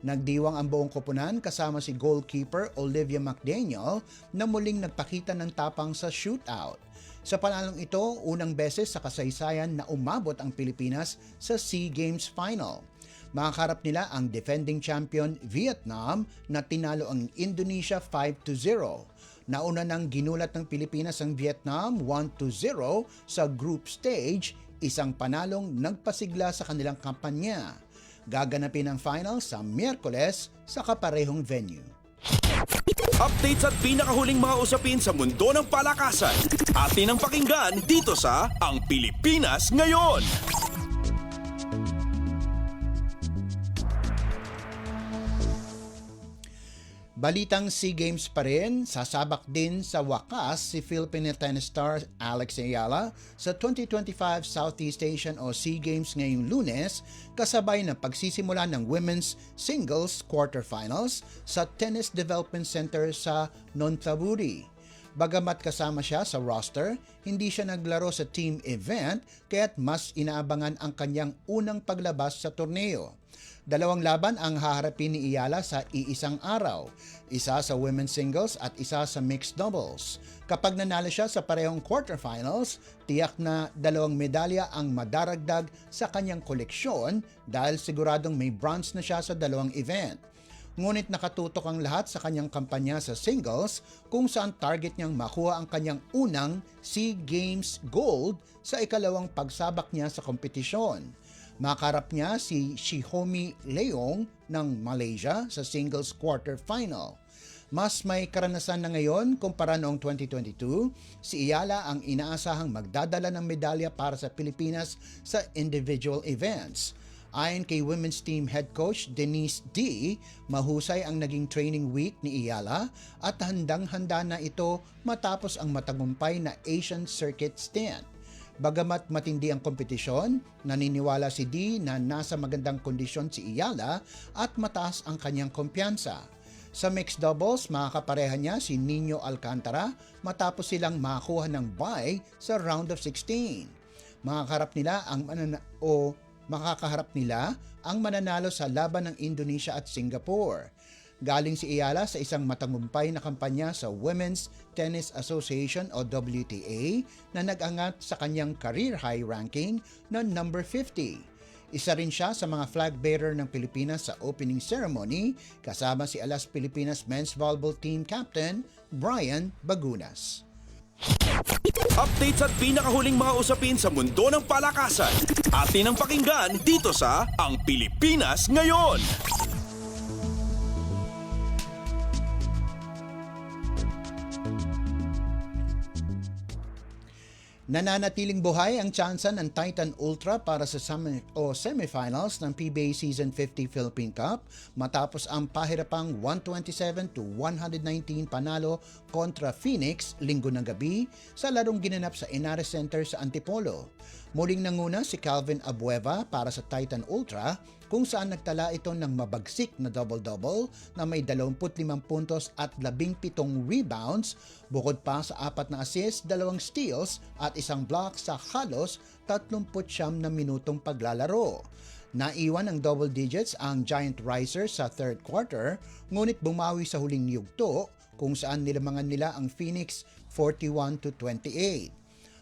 Nagdiwang ang buong koponan kasama si goalkeeper Olivia McDaniel na muling nagpakita ng tapang sa shootout. Sa panalong ito, unang beses sa kasaysayan na umabot ang Pilipinas sa SEA Games Final. Makakarap nila ang defending champion Vietnam na tinalo ang Indonesia 5-0. Nauna nang ginulat ng Pilipinas ang Vietnam 1-0 sa group stage, isang panalong nagpasigla sa kanilang kampanya. Gaganapin ang final sa Miyerkules sa kaparehong venue. Updates at pinakahuling mga usapin sa mundo ng palakasan. Atin ang pakinggan dito sa Ang Pilipinas Ngayon. Balitang SEA Games pa rin, sasabak din sa wakas si Philippine tennis star Alex Ayala sa 2025 Southeast Asian o SEA Games ngayong Lunes, kasabay ng pagsisimula ng women's singles quarterfinals sa Tennis Development Center sa Nonthaburi. Bagamat kasama siya sa roster, hindi siya naglaro sa team event kaya't mas inaabangan ang kanyang unang paglabas sa torneo. 2 laban ang haharapin ni Ayala sa iisang araw, isa sa women's singles at isa sa mixed doubles. Kapag nanalo siya sa parehong quarterfinals, tiyak na 2 medalya ang madaragdag sa kanyang koleksyon dahil siguradong may bronze na siya sa 2 event. Ngunit nakatutok ang lahat sa kanyang kampanya sa singles kung saan target niyang makuha ang kanyang unang SEA Games Gold sa ikalawang pagsabak niya sa kompetisyon. Makaharap niya si Shihomi Leong ng Malaysia sa singles quarterfinal. Mas may karanasan na ngayon kumpara noong 2022, si Ayala ang inaasahang magdadala ng medalya para sa Pilipinas sa individual events. Ayon kay women's team head coach Denise D, mahusay ang naging training week ni Ayala at handang-handa na ito matapos ang matagumpay na Asian Circuit stint. Bagamat matindi ang kompetisyon, naniniwala si D na nasa magandang kondisyon si Ayala at mataas ang kanyang kumpiyansa. Sa mixed doubles, makakapareha niya si Nino Alcantara matapos silang makakuha ng bye sa round of 16. Makakaharap nila ang mananalo sa laban ng Indonesia at Singapore. Galing si Ayala sa isang matagumpay na kampanya sa Women's Tennis Association o WTA na nag-angat sa kanyang career high ranking na number 50. Isa rin siya sa mga flag bearer ng Pilipinas sa opening ceremony kasama si Alas Pilipinas Men's Volleyball Team Captain Brian Bagunas. Updates at pinakahuling mga usapin sa mundo ng palakasan. Atin ang pakinggan dito sa Ang Pilipinas Ngayon. Nananatiling buhay ang tsansa ng Titan Ultra para sa semifinals ng PBA Season 50 Philippine Cup matapos ang pahirapang 127-119 panalo kontra Phoenix linggo ng gabi sa larong ginanap sa Inares Center sa Antipolo. Muling nanguna si Calvin Abueva para sa Titan Ultra kung saan nagtala ito ng mabagsik na double-double na may 25 puntos at 17 rebounds bukod pa sa 4 na assists, 2 steals at 1 block sa halos 39 na minutong paglalaro. Naiwan ng double digits ang Giant Risers sa third quarter ngunit bumawi sa huling yugto kung saan nilamangan nila ang Phoenix 41-28.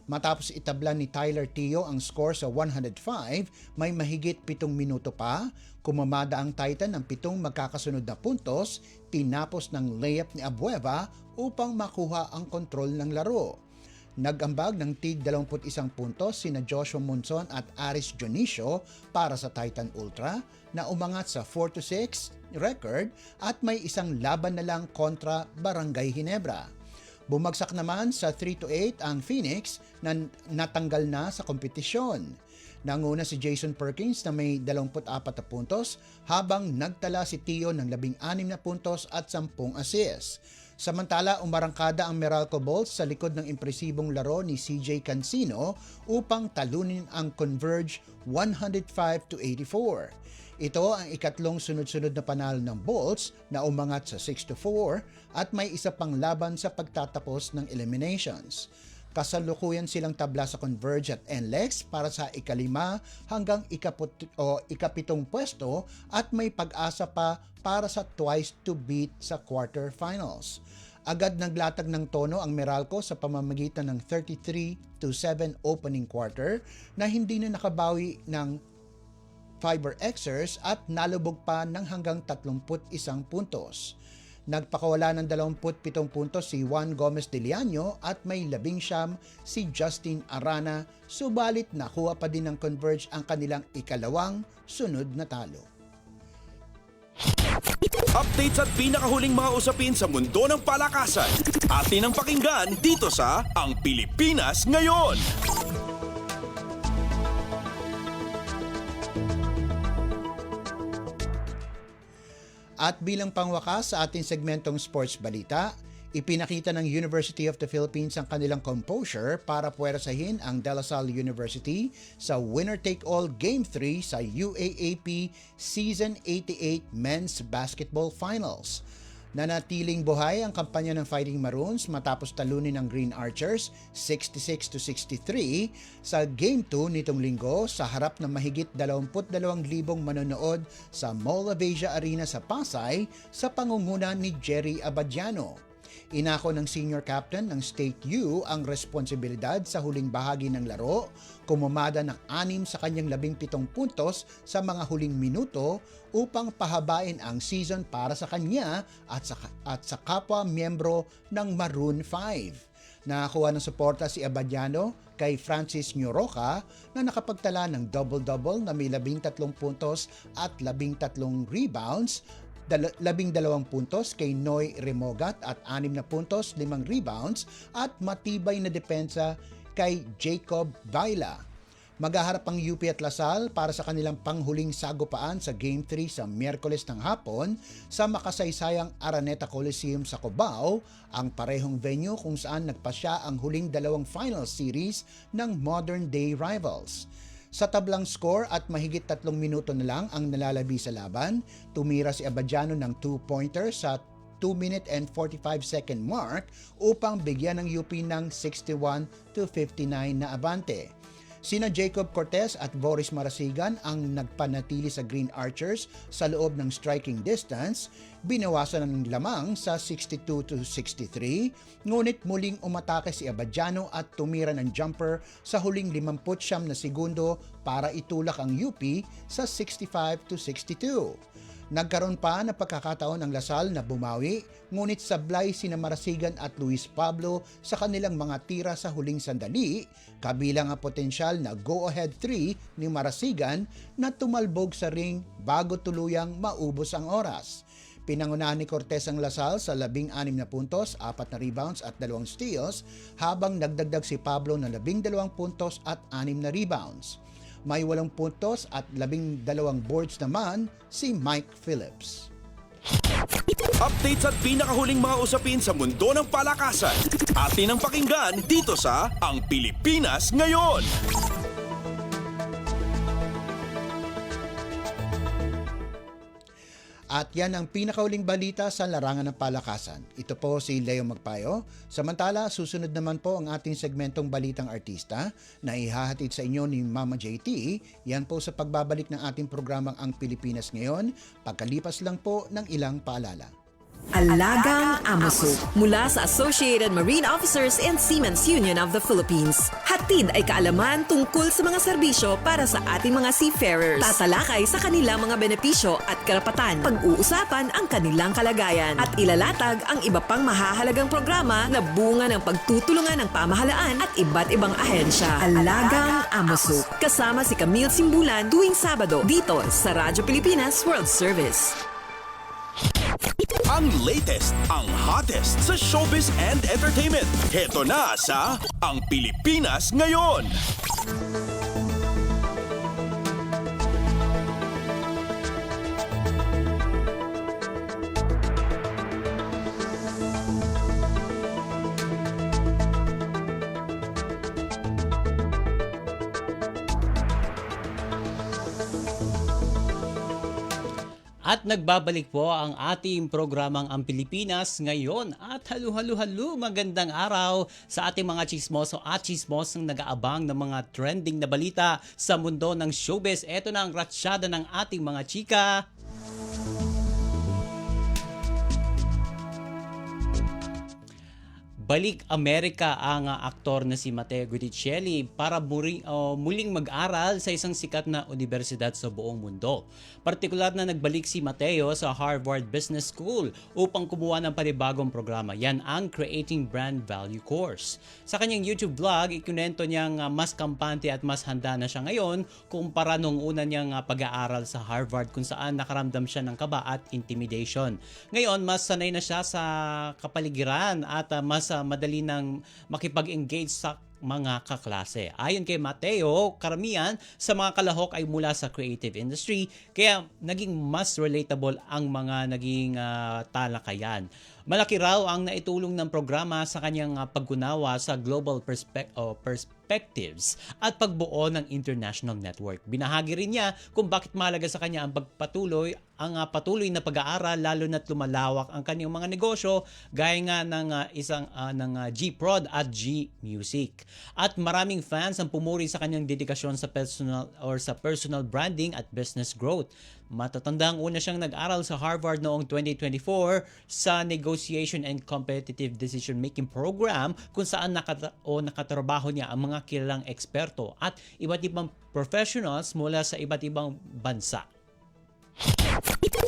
Matapos itabla ni Tyler Teo ang score sa 105, may mahigit 7 minuto pa, kumamada ang Titan ng 7 magkakasunod na puntos, tinapos ng layup ni Abueva upang makuha ang kontrol ng laro. Nag-ambag ng tig 21 puntos sina Joshua Monzon at Aris Dionisio para sa Titan Ultra na umangat sa 4-6 record at may isang laban na lang kontra Barangay Ginebra. Bumagsak naman sa 3-8 ang Phoenix na natanggal na sa kompetisyon. Nanguna si Jason Perkins na may 24 na puntos habang nagtala si Tio ng 16 na puntos at 10 assists. Samantala, umarangkada ang Meralco Bolts sa likod ng impresibong laro ni CJ Cancino upang talunin ang Converge 105-84. Ito ang ikatlong sunod-sunod na panalo ng Bolts na umangat sa 6-4 at may isa pang laban sa pagtatapos ng eliminations. Kasalukuyan silang tabla sa Converge at NLEX para sa ika-5 hanggang ika-7 pwesto at may pag-asa pa para sa twice to beat sa quarterfinals. Agad naglatag ng tono ang Meralco sa pamamagitan ng 33-7 opening quarter na hindi na nakabawi ng Fiber Xers at nalubog pa ng hanggang 31 puntos. Nagpakawala ng 27 puntos si Juan Gomez de Liaño at may 19 si Justin Arana, subalit nakuha pa din ng Converge ang kanilang ikalawang sunod na talo. Updates at pinakahuling mga usapin sa mundo ng palakasan. Atin ang pakinggan dito sa Ang Pilipinas Ngayon. At bilang pangwakas sa ating segmentong sports balita, ipinakita ng University of the Philippines ang kanilang composure para puwersahin ang De La Salle University sa winner-take-all Game 3 sa UAAP Season 88 Men's Basketball Finals. Nanatiling buhay ang kampanya ng Fighting Maroons matapos talunin ng Green Archers 66-63 sa Game 2 nitong linggo sa harap ng mahigit 22,000 manonood sa Mall of Asia Arena sa Pasay sa pangunguna ni Jerry Abadiano. Inako ng senior captain ng State U ang responsibilidad sa huling bahagi ng laro, kumumada ng 6 sa kanyang 17 puntos sa mga huling minuto upang pahabain ang season para sa kanya at sa kapwa miyembro ng Maroon 5. Nakakuha ng suporta si Abadiano kay Francis Nyoroka na nakapagtala ng double-double na may 13 puntos at 13 rebounds, 12 puntos kay Noy Remogat at 6 na puntos, 5 rebounds at matibay na depensa kay Jacob Baila. Maghaharap ang UP at Lasal para sa kanilang panghuling sagupaan sa Game 3 sa Miyerkules ng hapon sa makasaysayang Araneta Coliseum sa Cubao, ang parehong venue kung saan nagpasya ang huling 2 final series ng modern-day rivals. Sa tablang score at mahigit 3 minuto na lang ang nalalabi sa laban, tumira si Abadiano ng 2-pointer sa 2-minute and 45-second mark upang bigyan ng UP ng 61-59 na abante. Sina Jacob Cortez at Boris Marasigan ang nagpanatili sa Green Archers sa loob ng striking distance, binawasan ng lamang sa 62-63, ngunit muling umatake si Abadiano at tumira ng jumper sa huling 59 na segundo para itulak ang UP sa 65-62. Nagkaroon pa ng pagkakataon ang Lasal na bumawi, ngunit sablay sina Marasigan at Luis Pablo sa kanilang mga tira sa huling sandali, kabilang ang potensyal na go-ahead 3 ni Marasigan na tumalbog sa ring bago tuluyang maubos ang oras. Pinangunahan ni Cortez ang Lasal sa 16 na puntos, 4 na rebounds at 2 steals, habang nagdagdag si Pablo ng 12 puntos at 6 na rebounds. May 8 puntos at 12 boards naman si Mike Phillips. Updates at pinakahuling mga usapin sa mundo ng palakasan. Atin ang pakinggan dito sa Ang Pilipinas Ngayon. At yan ang pinakauling balita sa larangan ng palakasan. Ito po si Leo Magpayo. Samantala, susunod naman po ang ating segmentong Balitang Artista na ihahatid sa inyo ni Mama JT. Yan po sa pagbabalik ng ating programang Ang Pilipinas Ngayon, pagkalipas lang po ng ilang paalala. Alagang Amoso mula sa Associated Marine Officers and Seamen's Union of the Philippines. Hatid ay kaalaman tungkol sa mga serbisyo para sa ating mga seafarers. Tatalakay sa kanilang mga benepisyo at karapatan. Pag-uusapan ang kanilang kalagayan at ilalatag ang iba pang mahahalagang programa na bunga ng pagtutulungan ng pamahalaan at iba't ibang ahensya. Alagang Amoso. Kasama si Camille Simbulan tuwing Sabado dito sa Radyo Pilipinas World Service. Ang latest, ang hottest sa showbiz and entertainment. Heto na sa Ang Pilipinas Ngayon. At nagbabalik po ang ating programang Ang Pilipinas Ngayon. At halu, magandang araw sa ating mga chismoso at chismosong nag-aabang ng mga trending na balita sa mundo ng showbiz. Ito na ang ratsyada ng ating mga chika. Balik Amerika ang aktor na si Mateo Guidicelli para muling mag-aral sa isang sikat na universidad sa buong mundo. Partikular na nagbalik si Mateo sa Harvard Business School upang kumuha ng panibagong programa. Yan ang Creating Brand Value Course. Sa kanyang YouTube vlog, ikunento niyang mas kampante at mas handa na siya ngayon kumpara nung una niyang pag-aaral sa Harvard kung saan nakaramdam siya ng kaba at intimidation. Ngayon, mas sanay na siya sa kapaligiran at mas madali nang makipag-engage sa mga kaklase. Ayon kay Mateo, karamihan sa mga kalahok ay mula sa creative industry, kaya naging mas relatable ang mga naging talakayan. Malaki raw ang naitulong ng programa sa kanyang paggunawa sa global perspectives at pagbuo ng international network. Binahagi rin niya kung bakit mahalaga sa kanya ang patuloy na pag-aaral, lalo na't lumalawak ang kanyang mga negosyo gaya nga ng G-Prod at G-Music. At maraming fans ang pumuri sa kanyang dedikasyon sa personal branding at business growth. Matatandang una siyang nag-aral sa Harvard noong 2024 sa Negotiation and Competitive Decision Making Program, kung saan nakatrabaho niya ang mga kilalang eksperto at iba't ibang professionals mula sa iba't ibang bansa.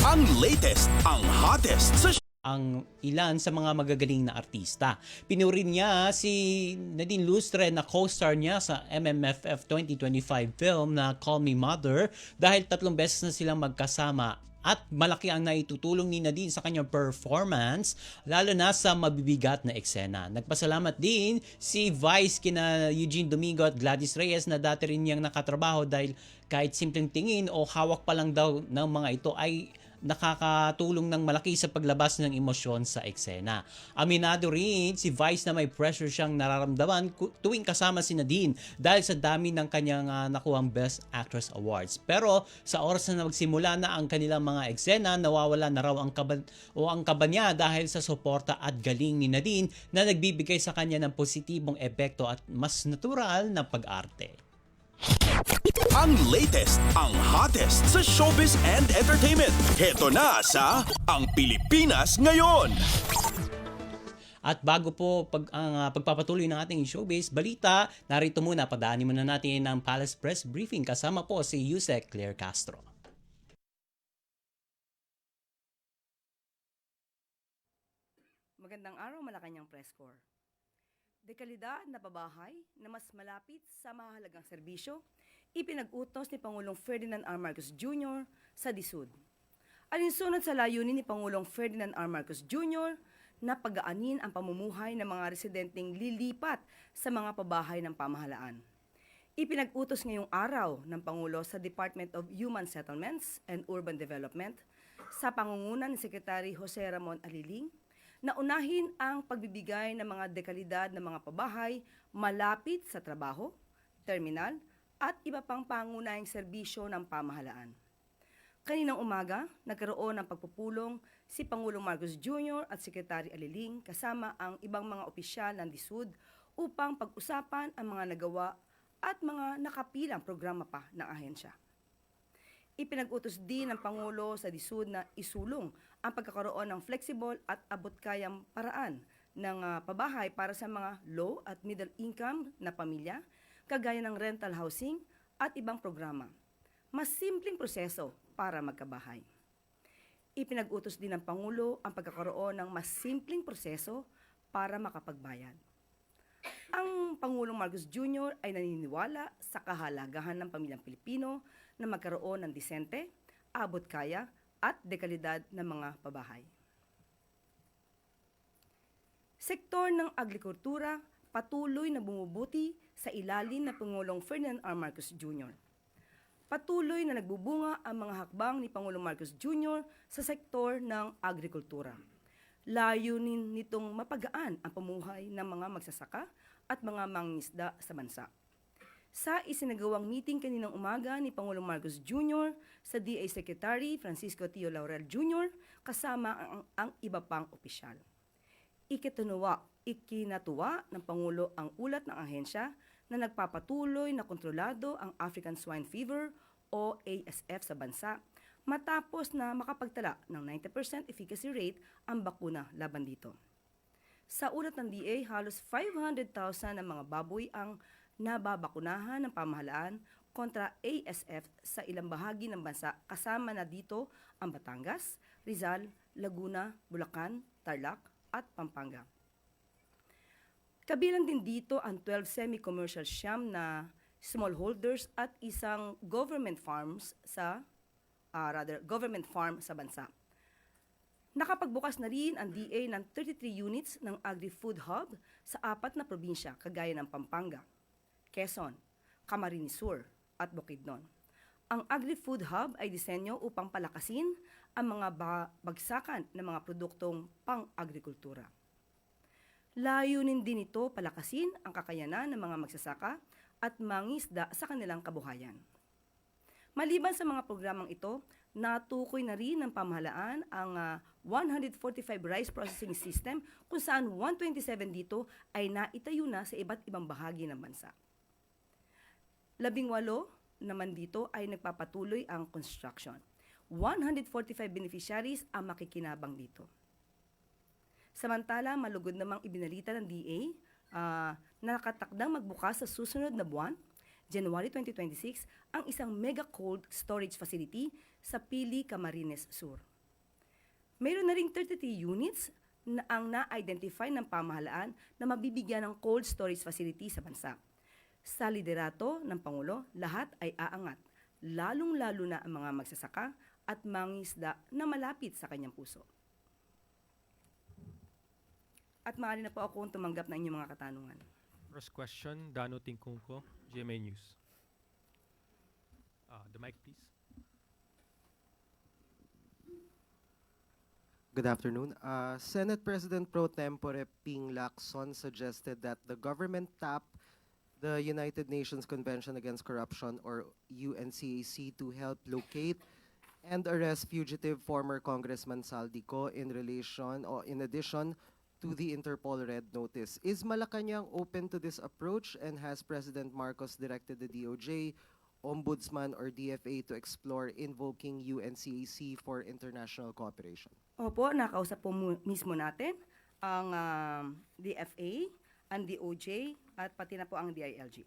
Ang latest, ang hottest sa ang ilan sa mga magagaling na artista. Pinuri niya si Nadine Lustre na co-star niya sa MMFF 2025 film na Call Me Mother dahil 3 beses na silang magkasama at malaki ang naitutulong ni Nadine sa kanyang performance, lalo na sa mabibigat na eksena. Nagpasalamat din si Vice kina Eugene Domingo at Gladys Reyes na dati rin niyang nakatrabaho dahil kahit simpleng tingin o hawak pa lang daw ng mga ito ay nakakatulong ng malaki sa paglabas ng emosyon sa eksena. Aminado rin si Vice na may pressure siyang nararamdaman tuwing kasama si Nadine dahil sa dami ng kanyang nakuhang Best Actress Awards. Pero sa oras na magsimula na ang kanilang mga eksena, nawawala na raw ang kaba niya dahil sa suporta at galing ni Nadine na nagbibigay sa kanya ng positibong epekto at mas natural na pag-arte. Ang latest, ang hottest sa showbiz and entertainment. Heto na sa Ang Pilipinas Ngayon. At bago po pagpapatuloy ng ating showbiz balita, narito muna, padaanin muna natin ang Palace Press Briefing kasama po si Yusek Claire Castro. Magandang araw, Malacanang Press Corps. Dekalidad na pabahay na mas malapit sa mahalagang serbisyo, ipinag-utos ni Pangulong Ferdinand R. Marcos Jr. sa DSUD. Alinsunod sa layunin ni Pangulong Ferdinand R. Marcos Jr. na pagaanin ang pamumuhay ng mga residenteng lilipat sa mga pabahay ng pamahalaan. Ipinag-utos ngayong araw ng Pangulo sa Department of Human Settlements and Urban Development sa pangunguna ni Secretary Jose Ramon Aliling na unahin ang pagbibigay ng mga dekalidad ng mga pabahay malapit sa trabaho, terminal, at iba pang pangunahing serbisyo ng pamahalaan. Kaninang umaga, nagkaroon ng pagpupulong si Pangulong Marcos Jr. at Secretary Aliling kasama ang ibang mga opisyal ng DSUD upang pag-usapan ang mga nagawa at mga nakapilang programa pa ng ahensya. Ipinag-utos din ng Pangulo sa DSUD na isulong ang pagkakaroon ng flexible at abot-kayang paraan ng pabahay para sa mga low at middle income na pamilya, kagaya ng rental housing at ibang programa. Mas simpleng proseso para magkabahay. Ipinag-utos din ng Pangulo ang pagkakaroon ng mas simpleng proseso para makapagbayad. Ang Pangulong Marcos Jr. ay naniniwala sa kahalagahan ng pamilyang Pilipino na magkaroon ng disente, abot-kaya at dekalidad ng mga pabahay. Sektor ng agrikultura patuloy na bumubuti sa ilalim ng Pangulong Ferdinand R. Marcos Jr. Patuloy na nagbubunga ang mga hakbang ni Pangulong Marcos Jr. sa sektor ng agrikultura. Layunin nitong mapagaan ang pamuhay ng mga magsasaka at mga mangingisda sa bansa. Sa isinagawang meeting kaninang umaga ni Pangulong Marcos Jr. sa DA Secretary Francisco Tio Laurel Jr. kasama ang iba pang opisyal. Ikinatuwa ng Pangulo ang ulat ng ahensya na nagpapatuloy na kontrolado ang African Swine Fever o ASF sa bansa matapos na makapagtala ng 90% efficacy rate ang bakuna laban dito. Sa ulat ng DA, halos 500,000 ng mga baboy ang nababakunahan ng pamahalaan kontra ASF sa ilang bahagi ng bansa, kasama na dito ang Batangas, Rizal, Laguna, Bulacan, Tarlac at Pampanga. Kabilang din dito ang 12 semi-commercial siyam na smallholders at isang government farm sa bansa. Nakapagbukas na rin ang DA ng 33 units ng Agri-Food Hub sa 4 na probinsya kagaya ng Pampanga, Quezon, Camarines Sur at Bukidnon. Ang Agri-Food Hub ay disenyo upang palakasin ang mga bagsakan ng mga produktong pang-agrikultura. Layunin din ito palakasin ang kakayanan ng mga magsasaka at mangisda sa kanilang kabuhayan. Maliban sa mga programang ito, natukoy na rin ng pamahalaan ang 145 rice processing system kung saan 127 dito ay naitayo na sa iba't ibang bahagi ng bansa. 18 naman dito ay nagpapatuloy ang construction. 145 beneficiaries ang makikinabang dito. Samantala, malugod namang ibinalita ng DA na nakatakdang magbukas sa susunod na buwan, January 2026, ang isang mega cold storage facility sa Pili, Camarines Sur. Mayroon na ring 33 units na ang na-identify ng pamahalaan na mabibigyan ng cold storage facility sa bansa. Sa liderato ng Pangulo, lahat ay aangat, lalong-lalo na ang mga magsasaka at mangisda na malapit sa kanyang puso. At maaari na po akong tumanggap ng inyong mga katanungan. First question, Dano Tingkungko, GMA News. The mic, please. Good afternoon. Senate President Pro Tempore Ping Lacson suggested that the government tap the United Nations Convention Against Corruption, or UNCAC, to help locate and arrest fugitive former Congressman Saldico in addition to the Interpol Red Notice. Is Malacanang open to this approach, and has President Marcos directed the DOJ, Ombudsman, or DFA to explore invoking UNCAC for international cooperation? Opo, nakausap po mismo natin ang DFA, ang DOJ, at pati na po ang DILG.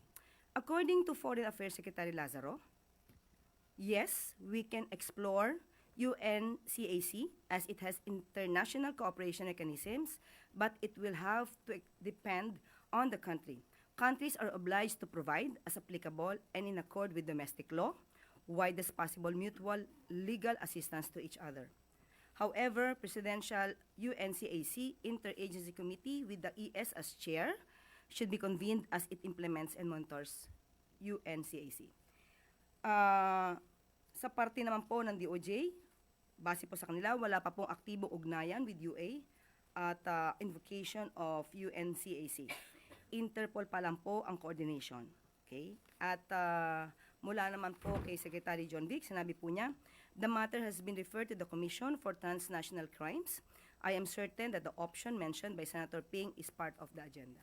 According to Foreign Affairs Secretary Lazaro, yes, we can explore UNCAC as it has international cooperation mechanisms, but it will have to depend on the country. Countries are obliged to provide, as applicable and in accord with domestic law, widest possible mutual legal assistance to each other. However, Presidential UNCAC Interagency Committee with the ES as chair should be convened as it implements and monitors UNCAC. Sa parte naman po ng DOJ, base po sa kanila, wala pa pong aktibong ugnayan with UA at invocation of UNCAC. Interpol pa lang po ang coordination. Okay? At mula naman po kay Secretary John Vic, sinabi po niya, the matter has been referred to the Commission for Transnational Crimes. I am certain that the option mentioned by Senator Ping is part of the agenda.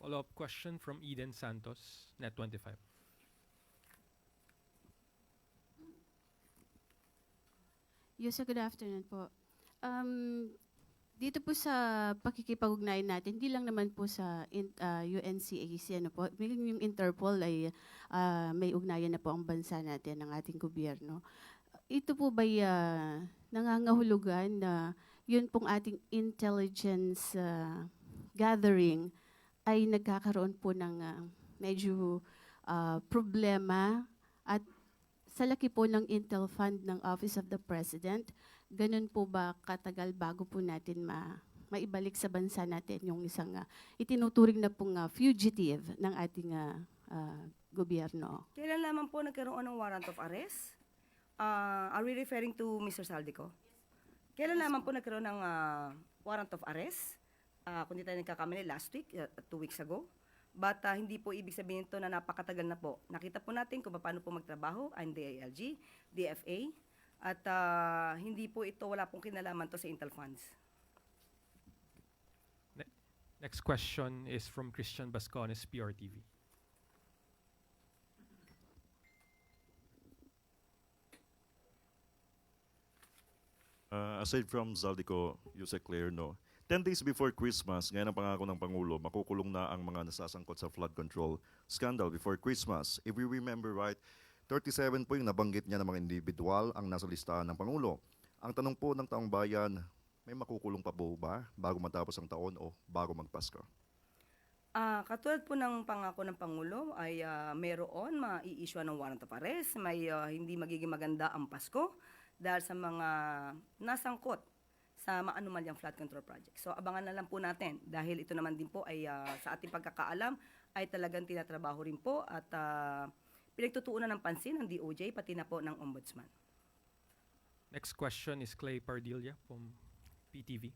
Follow-up question from Eden Santos, Net 25. Yes, good afternoon po. Dito po sa pakikipag-ugnayan natin, hindi lang naman po sa UNCAC, yung Interpol ay may ugnayan na po ang bansa natin, ng ating gobyerno. Ito po ba'y nangangahulugan na yun pong ating intelligence gathering ay nagkakaroon po ng medyo problema, at sa laki po ng Intel Fund ng Office of the President, ganun po ba katagal bago po natin maibalik sa bansa natin yung isang itinuturing na pong fugitive ng ating gobyerno? Kailan lamang po nagkaroon ng warrant of arrest? Are we referring to Mr. Saldico? Kailan lamang po nagkaroon ng warrant of arrest? Kung di tayo nagkakamali, last week, 2 weeks ago. But hindi po ibig sabihin ito na napakatagal na po. Nakita po natin kung paano po magtrabaho ang DILG, DFA, at hindi po ito, wala pong kinalaman to sa Intel Funds. Next question is from Christian Bascones, PRTV. Aside from Zaldico, Yusek Claire, 10 days before Christmas, ngayon ang pangako ng Pangulo, makukulong na ang mga nasasangkot sa flood control scandal before Christmas. If we remember right, 37 po yung nabanggit niya ng mga individual ang nasa listahan ng Pangulo. Ang tanong po ng taong bayan, may makukulong pa po ba bago matapos ang taon o bago magpasko? Katulad po ng pangako ng Pangulo ay mayroon mai-issue ng warrant of arrest, may hindi magiging maganda ang Pasko dahil sa mga nasangkot sa maanumalyang flood control project. So abangan na lang po natin dahil ito naman din po ay sa ating pagkakaalam ay talagang tinatrabaho rin po at pinagtutuunan ng pansin ng DOJ pati na po ng Ombudsman. Next question is Clay Pardilla from PTV.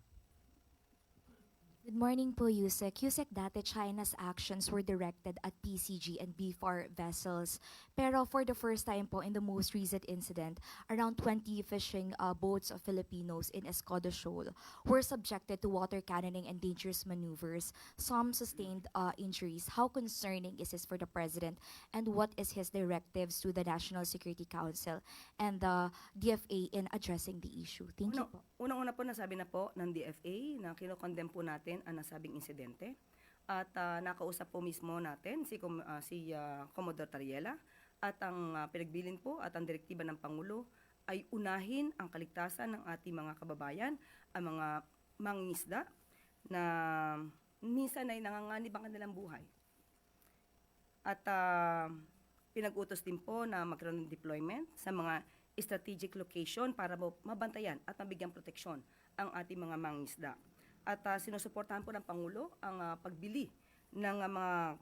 Good morning po, Yusek. Yusek, dati China's actions were directed at PCG and BFAR vessels. Pero for the first time po in the most recent incident, around 20 fishing boats of Filipinos in Escoda Shoal were subjected to water cannoning and dangerous maneuvers. Some sustained injuries. How concerning is this for the President? And what is his directives to the National Security Council and the DFA in addressing the issue? Thank you po. Unang-una po nasabi na po ng DFA na kinokondem po natin ang nasabing insidente at nakausap po mismo natin si Commodore Tariela at ang pinagbilin po at ang direktiba ng Pangulo ay unahin ang kaligtasan ng ating mga kababayan, ang mga mangingisda na minsan ay nanganganib ang kanilang buhay. At pinag-utos din po na magkaroon ng deployment sa mga strategic location para mabantayan at mabigyan proteksyon ang ating mga mangingisda. At sinusuportahan po ng Pangulo ang pagbili ng mga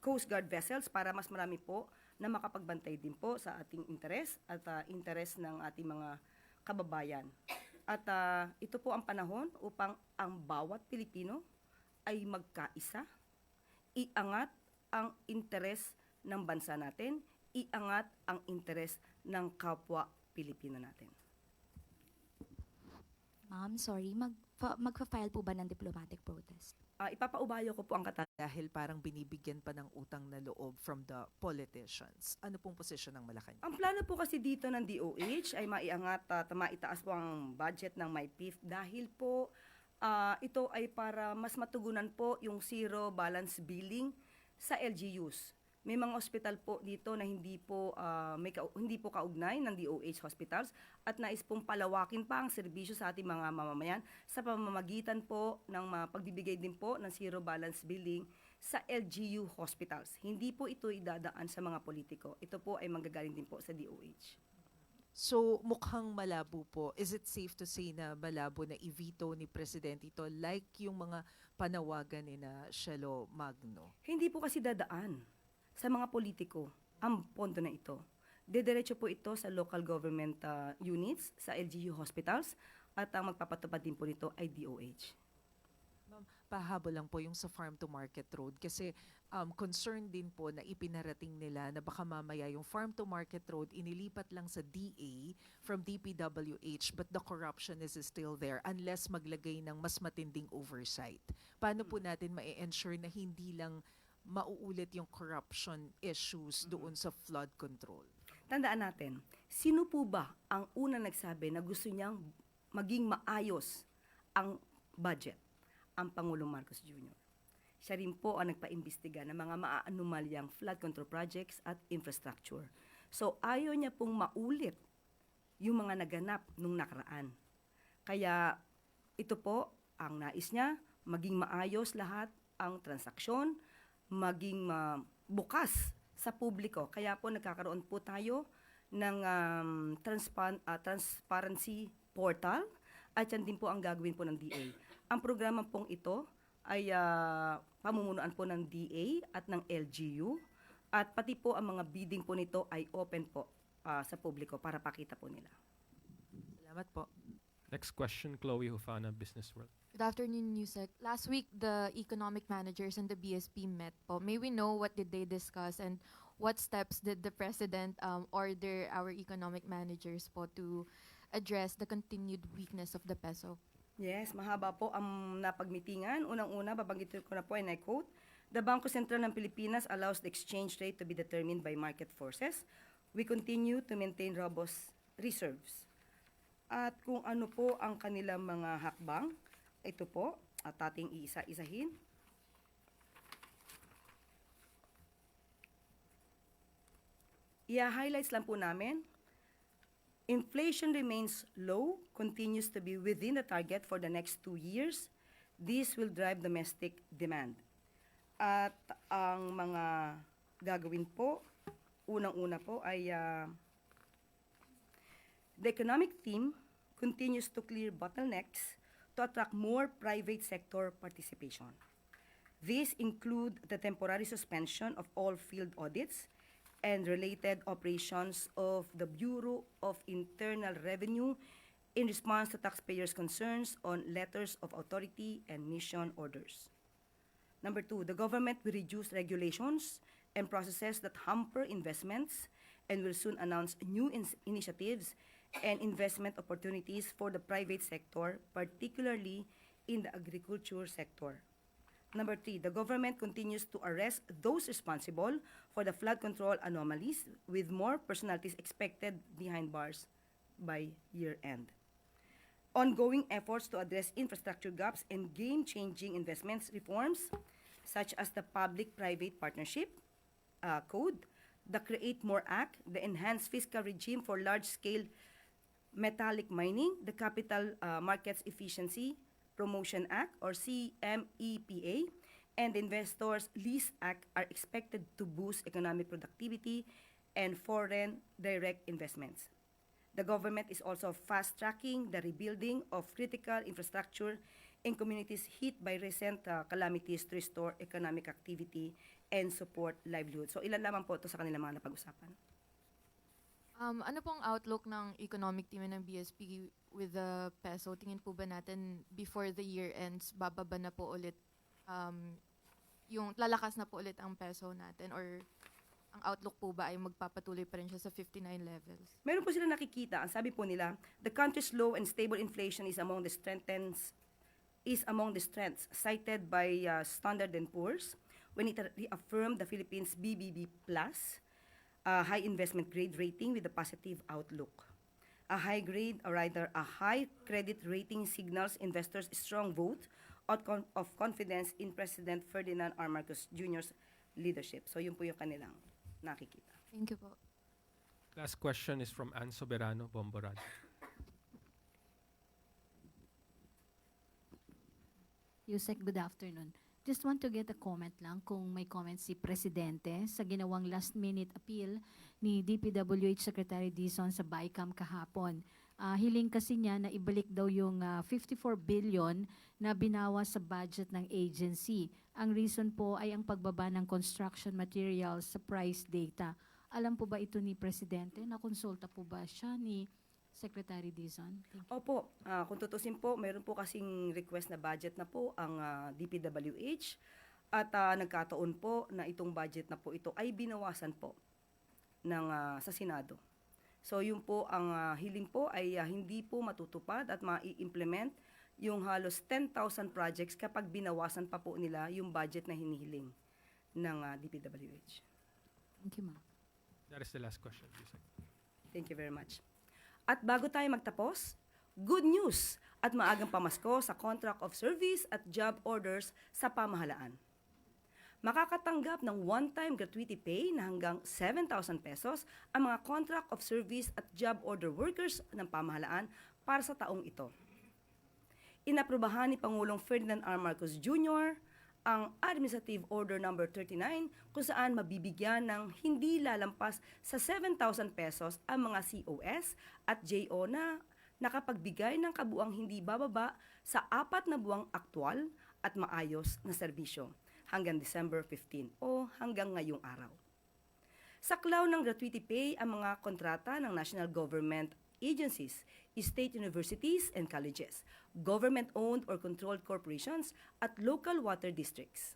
Coast Guard vessels para mas marami po na makapagbantay din po sa ating interes at interes ng ating mga kababayan. At ito po ang panahon upang ang bawat Pilipino ay magkaisa, iangat ang interes ng bansa natin, iangat ang interes ng kapwa Pilipino natin. Ma'am, sorry, magpa-file po ba ng diplomatic protest? Ipapaubayo ko po ang dahil parang binibigyan pa ng utang na loob from the politicians. Ano pong posisyon ng Malacanang? Ang plano po kasi dito ng DOH ay maiangat at maitaas po ang budget ng MyPIF dahil po ito ay para mas matugunan po yung zero balance billing sa LGUs. May mga ospital po dito na hindi po kaugnay ng DOH hospitals at nais pong palawakin pa ang serbisyo sa ating mga mamamayan sa pamamagitan po ng pagbibigay din po ng zero balance billing sa LGU hospitals. Hindi po ito idadaan sa mga politiko. Ito po ay manggagaling din po sa DOH. So, mukhang malabo po. Is it safe to say na malabo na i-veto ni Presidente ito like yung mga panawagan ni na Shelo Magno? Hindi po kasi dadaan sa mga politiko ang pondo na ito. Dediretso po ito sa local government units, sa LGU hospitals, at ang magpapatupad din po nito ay DOH. Ma'am, pahabol lang po yung sa farm to market road kasi concern din po na ipinarating nila na baka mamaya yung farm to market road inilipat lang sa DA from DPWH but the corruption is still there unless maglagay ng mas matinding oversight. Paano po natin ma-ensure na hindi lang mauulit yung corruption issues doon sa flood control? Tandaan natin, sino po ba ang unang nagsabi na gusto niyang maging maayos ang budget? Ang Pangulong Marcos Jr. Siya rin po ang nagpaimbestiga ng mga maaanumalyang flood control projects at infrastructure. So ayaw niya pong maulit yung mga naganap nung nakaraan. Kaya ito po ang nais niya, maging maayos lahat ang transaksyon, maging bukas sa publiko. Kaya po nagkakaroon po tayo ng transparency portal at yan din po ang gagawin po ng DA. Ang programa pong ito ay pamumunuan po ng DA at ng LGU at pati po ang mga bidding po nito ay open po sa publiko para pakita po nila. Salamat po. Next question, Chloe Hufana, Business World. Good afternoon, Yusek. Last week, the economic managers and the BSP met po. May we know what did they discuss and what steps did the President order our economic managers po to address the continued weakness of the peso? Yes, mahaba po ang napagmitingan. Unang-una, babanggitin ko na po, and I quote, "The Bangko Sentral ng Pilipinas allows the exchange rate to be determined by market forces. We continue to maintain robust reserves." At kung ano po ang kanilang mga hakbang, ito po, at ating iisa-isahin. I-highlights lang po namin. Inflation remains low, continues to be within the target for the next 2 years. This will drive domestic demand. At ang mga gagawin po, unang-una po ay The economic theme continues to clear bottlenecks to attract more private sector participation. These include the temporary suspension of all field audits and related operations of the Bureau of Internal Revenue in response to taxpayers' concerns on letters of authority and mission orders. Number two, the government will reduce regulations and processes that hamper investments and will soon announce new initiatives and investment opportunities for the private sector, particularly in the agriculture sector. Number three, the government continues to arrest those responsible for the flood control anomalies, with more personalities expected behind bars by year-end. Ongoing efforts to address infrastructure gaps and game-changing investments reforms, such as the Public-Private Partnership Code, the Create More Act, the Enhanced Fiscal Regime for Large-Scale Metallic Mining, the Capital Markets Efficiency Promotion Act, or CMEPA, and the Investors Lease Act are expected to boost economic productivity and foreign direct investments. The government is also fast-tracking the rebuilding of critical infrastructure in communities hit by recent calamities to restore economic activity and support livelihood. So ilan lamang po ito sa kanilang mga napag-usapan. Ano pong outlook ng economic team ng BSP with the peso? Tingin po ba natin before the year ends, bababa na po ulit, yung lalakas na po ulit ang peso natin, or ang outlook po ba ay magpapatuloy pa rin siya sa 59 levels? Meron po sila nakikita. Ang sabi po nila, the country's low and stable inflation is among the strengths cited by Standard & Poor's when it reaffirmed the Philippines BBB Plus, high investment grade rating with a positive outlook. A high grade, or rather a high credit rating, signals investors a strong vote of confidence in President Ferdinand R. Marcos Jr.'s leadership. So yun po yung kanilang nakikita. Thank you po. Last question is from Ann Soberano, Bomborad. Yusek, good afternoon. Just want to get a comment lang kung may comment si Presidente sa ginawang last-minute appeal ni DPWH Secretary Dizon sa BICAM kahapon. Hiling kasi niya na ibalik daw yung 54 billion na binawas sa budget ng agency. Ang reason po ay ang pagbaba ng construction materials sa price data. Alam po ba ito ni Presidente? Nakonsulta po ba siya ni Secretary Dizon? Opo, kung tutusin po, meron po kasing request na budget na po ang DPWH at nagkataon po na itong budget na po ito ay binawasan po ng, sa Senado. So yun po ang hiling po ay hindi po matutupad at mai-implement yung halos 10,000 projects kapag binawasan pa po nila yung budget na hinihiling ng DPWH. Thank you, ma'am. That is the last question. Yusek. Thank you very much. At bago tayo magtapos, good news at maagang pamasko sa contract of service at job orders sa pamahalaan. Makakatanggap ng one-time gratuity pay na hanggang 7,000 pesos ang mga contract of service at job order workers ng pamahalaan para sa taong ito. Inaprubahan ni Pangulong Ferdinand R. Marcos Jr. ang Administrative Order No. 39 kung saan mabibigyan ng hindi lalampas sa 7,000 pesos ang mga COS at JO na nakapagbigay ng kabuang hindi bababa sa 4 na buwang aktwal at maayos na serbisyo hanggang December 15 o hanggang ngayong araw. Saklaw ng gratuity pay ang mga kontrata ng national government agencies, state universities and colleges, government-owned or controlled corporations, at local water districts.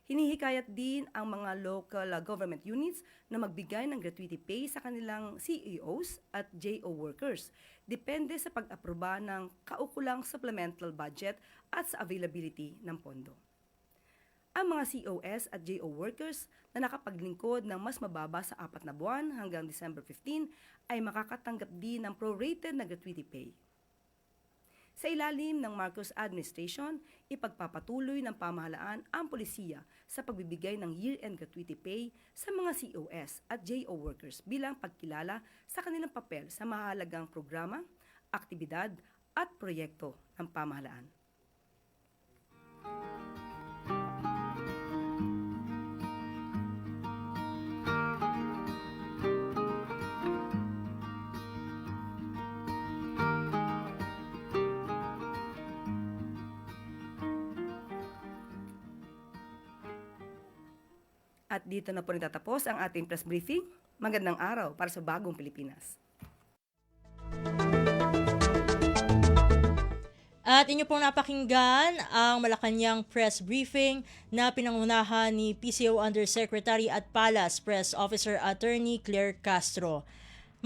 Hinihikayat din ang mga local government units na magbigay ng gratuity pay sa kanilang CEOs at JO workers, depende sa pag-aproba ng kaukulang supplemental budget at sa availability ng pondo. Ang mga COS at JO workers na nakapaglingkod ng mas mababa sa 4 na buwan hanggang December 15 ay makakatanggap din ng prorated na gratuity pay. Sa ilalim ng Marcos administration, ipagpapatuloy ng pamahalaan ang polisiya sa pagbibigay ng year-end gratuity pay sa mga COS at JO workers bilang pagkilala sa kanilang papel sa mahalagang programa, aktibidad at proyekto ng pamahalaan. At dito na po natatapos ang ating press briefing. Magandang araw para sa bagong Pilipinas. At inyo pong napakinggan ang Malacanang press briefing na pinangunahan ni PCO Undersecretary at Palas Press Officer Attorney Claire Castro.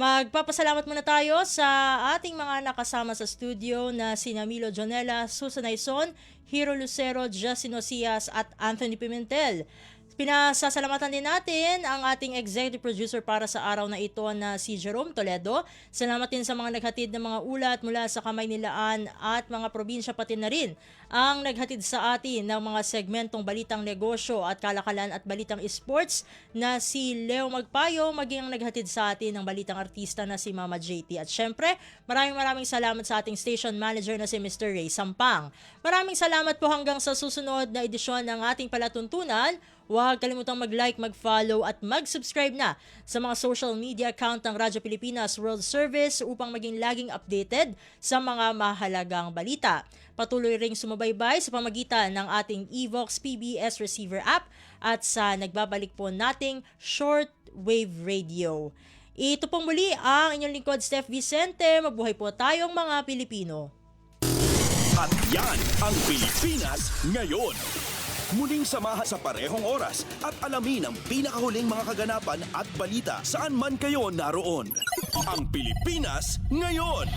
Magpapasalamat muna tayo sa ating mga nakasama sa studio na sina Milo Jonella, Susan Aison, Hiro Lucero, Justin Ocias at Anthony Pimentel. Pinasasalamatan din natin ang ating executive producer para sa araw na ito na si Jerome Toledo. Salamat din sa mga naghatid ng mga ulat mula sa kamay nilaan at mga probinsya, pati na rin ang naghatid sa atin ng mga segmentong balitang negosyo at kalakalan at balitang esports na si Leo Magpayo, maging ang naghatid sa atin ng balitang artista na si Mama JT. At syempre, maraming salamat sa ating station manager na si Mr. Ray Sampang. Maraming salamat po hanggang sa susunod na edisyon ng ating palatuntunan. Huwag kalimutang mag-like, mag-follow at mag-subscribe na sa mga social media account ng Radyo Pilipinas World Service upang maging laging updated sa mga mahalagang balita. Patuloy ring sumubaybay sa pamagitan ng ating Evox PBS receiver app at sa nagbabalik po nating shortwave radio. Ito pong muli ang inyong lingkod, Steph Vicente. Mabuhay po tayong mga Pilipino. At yan ang Pilipinas ngayon. Muling samahan sa parehong oras at alamin ang pinakahuling mga kaganapan at balita saan man kayo naroon. Ang Pilipinas ngayon.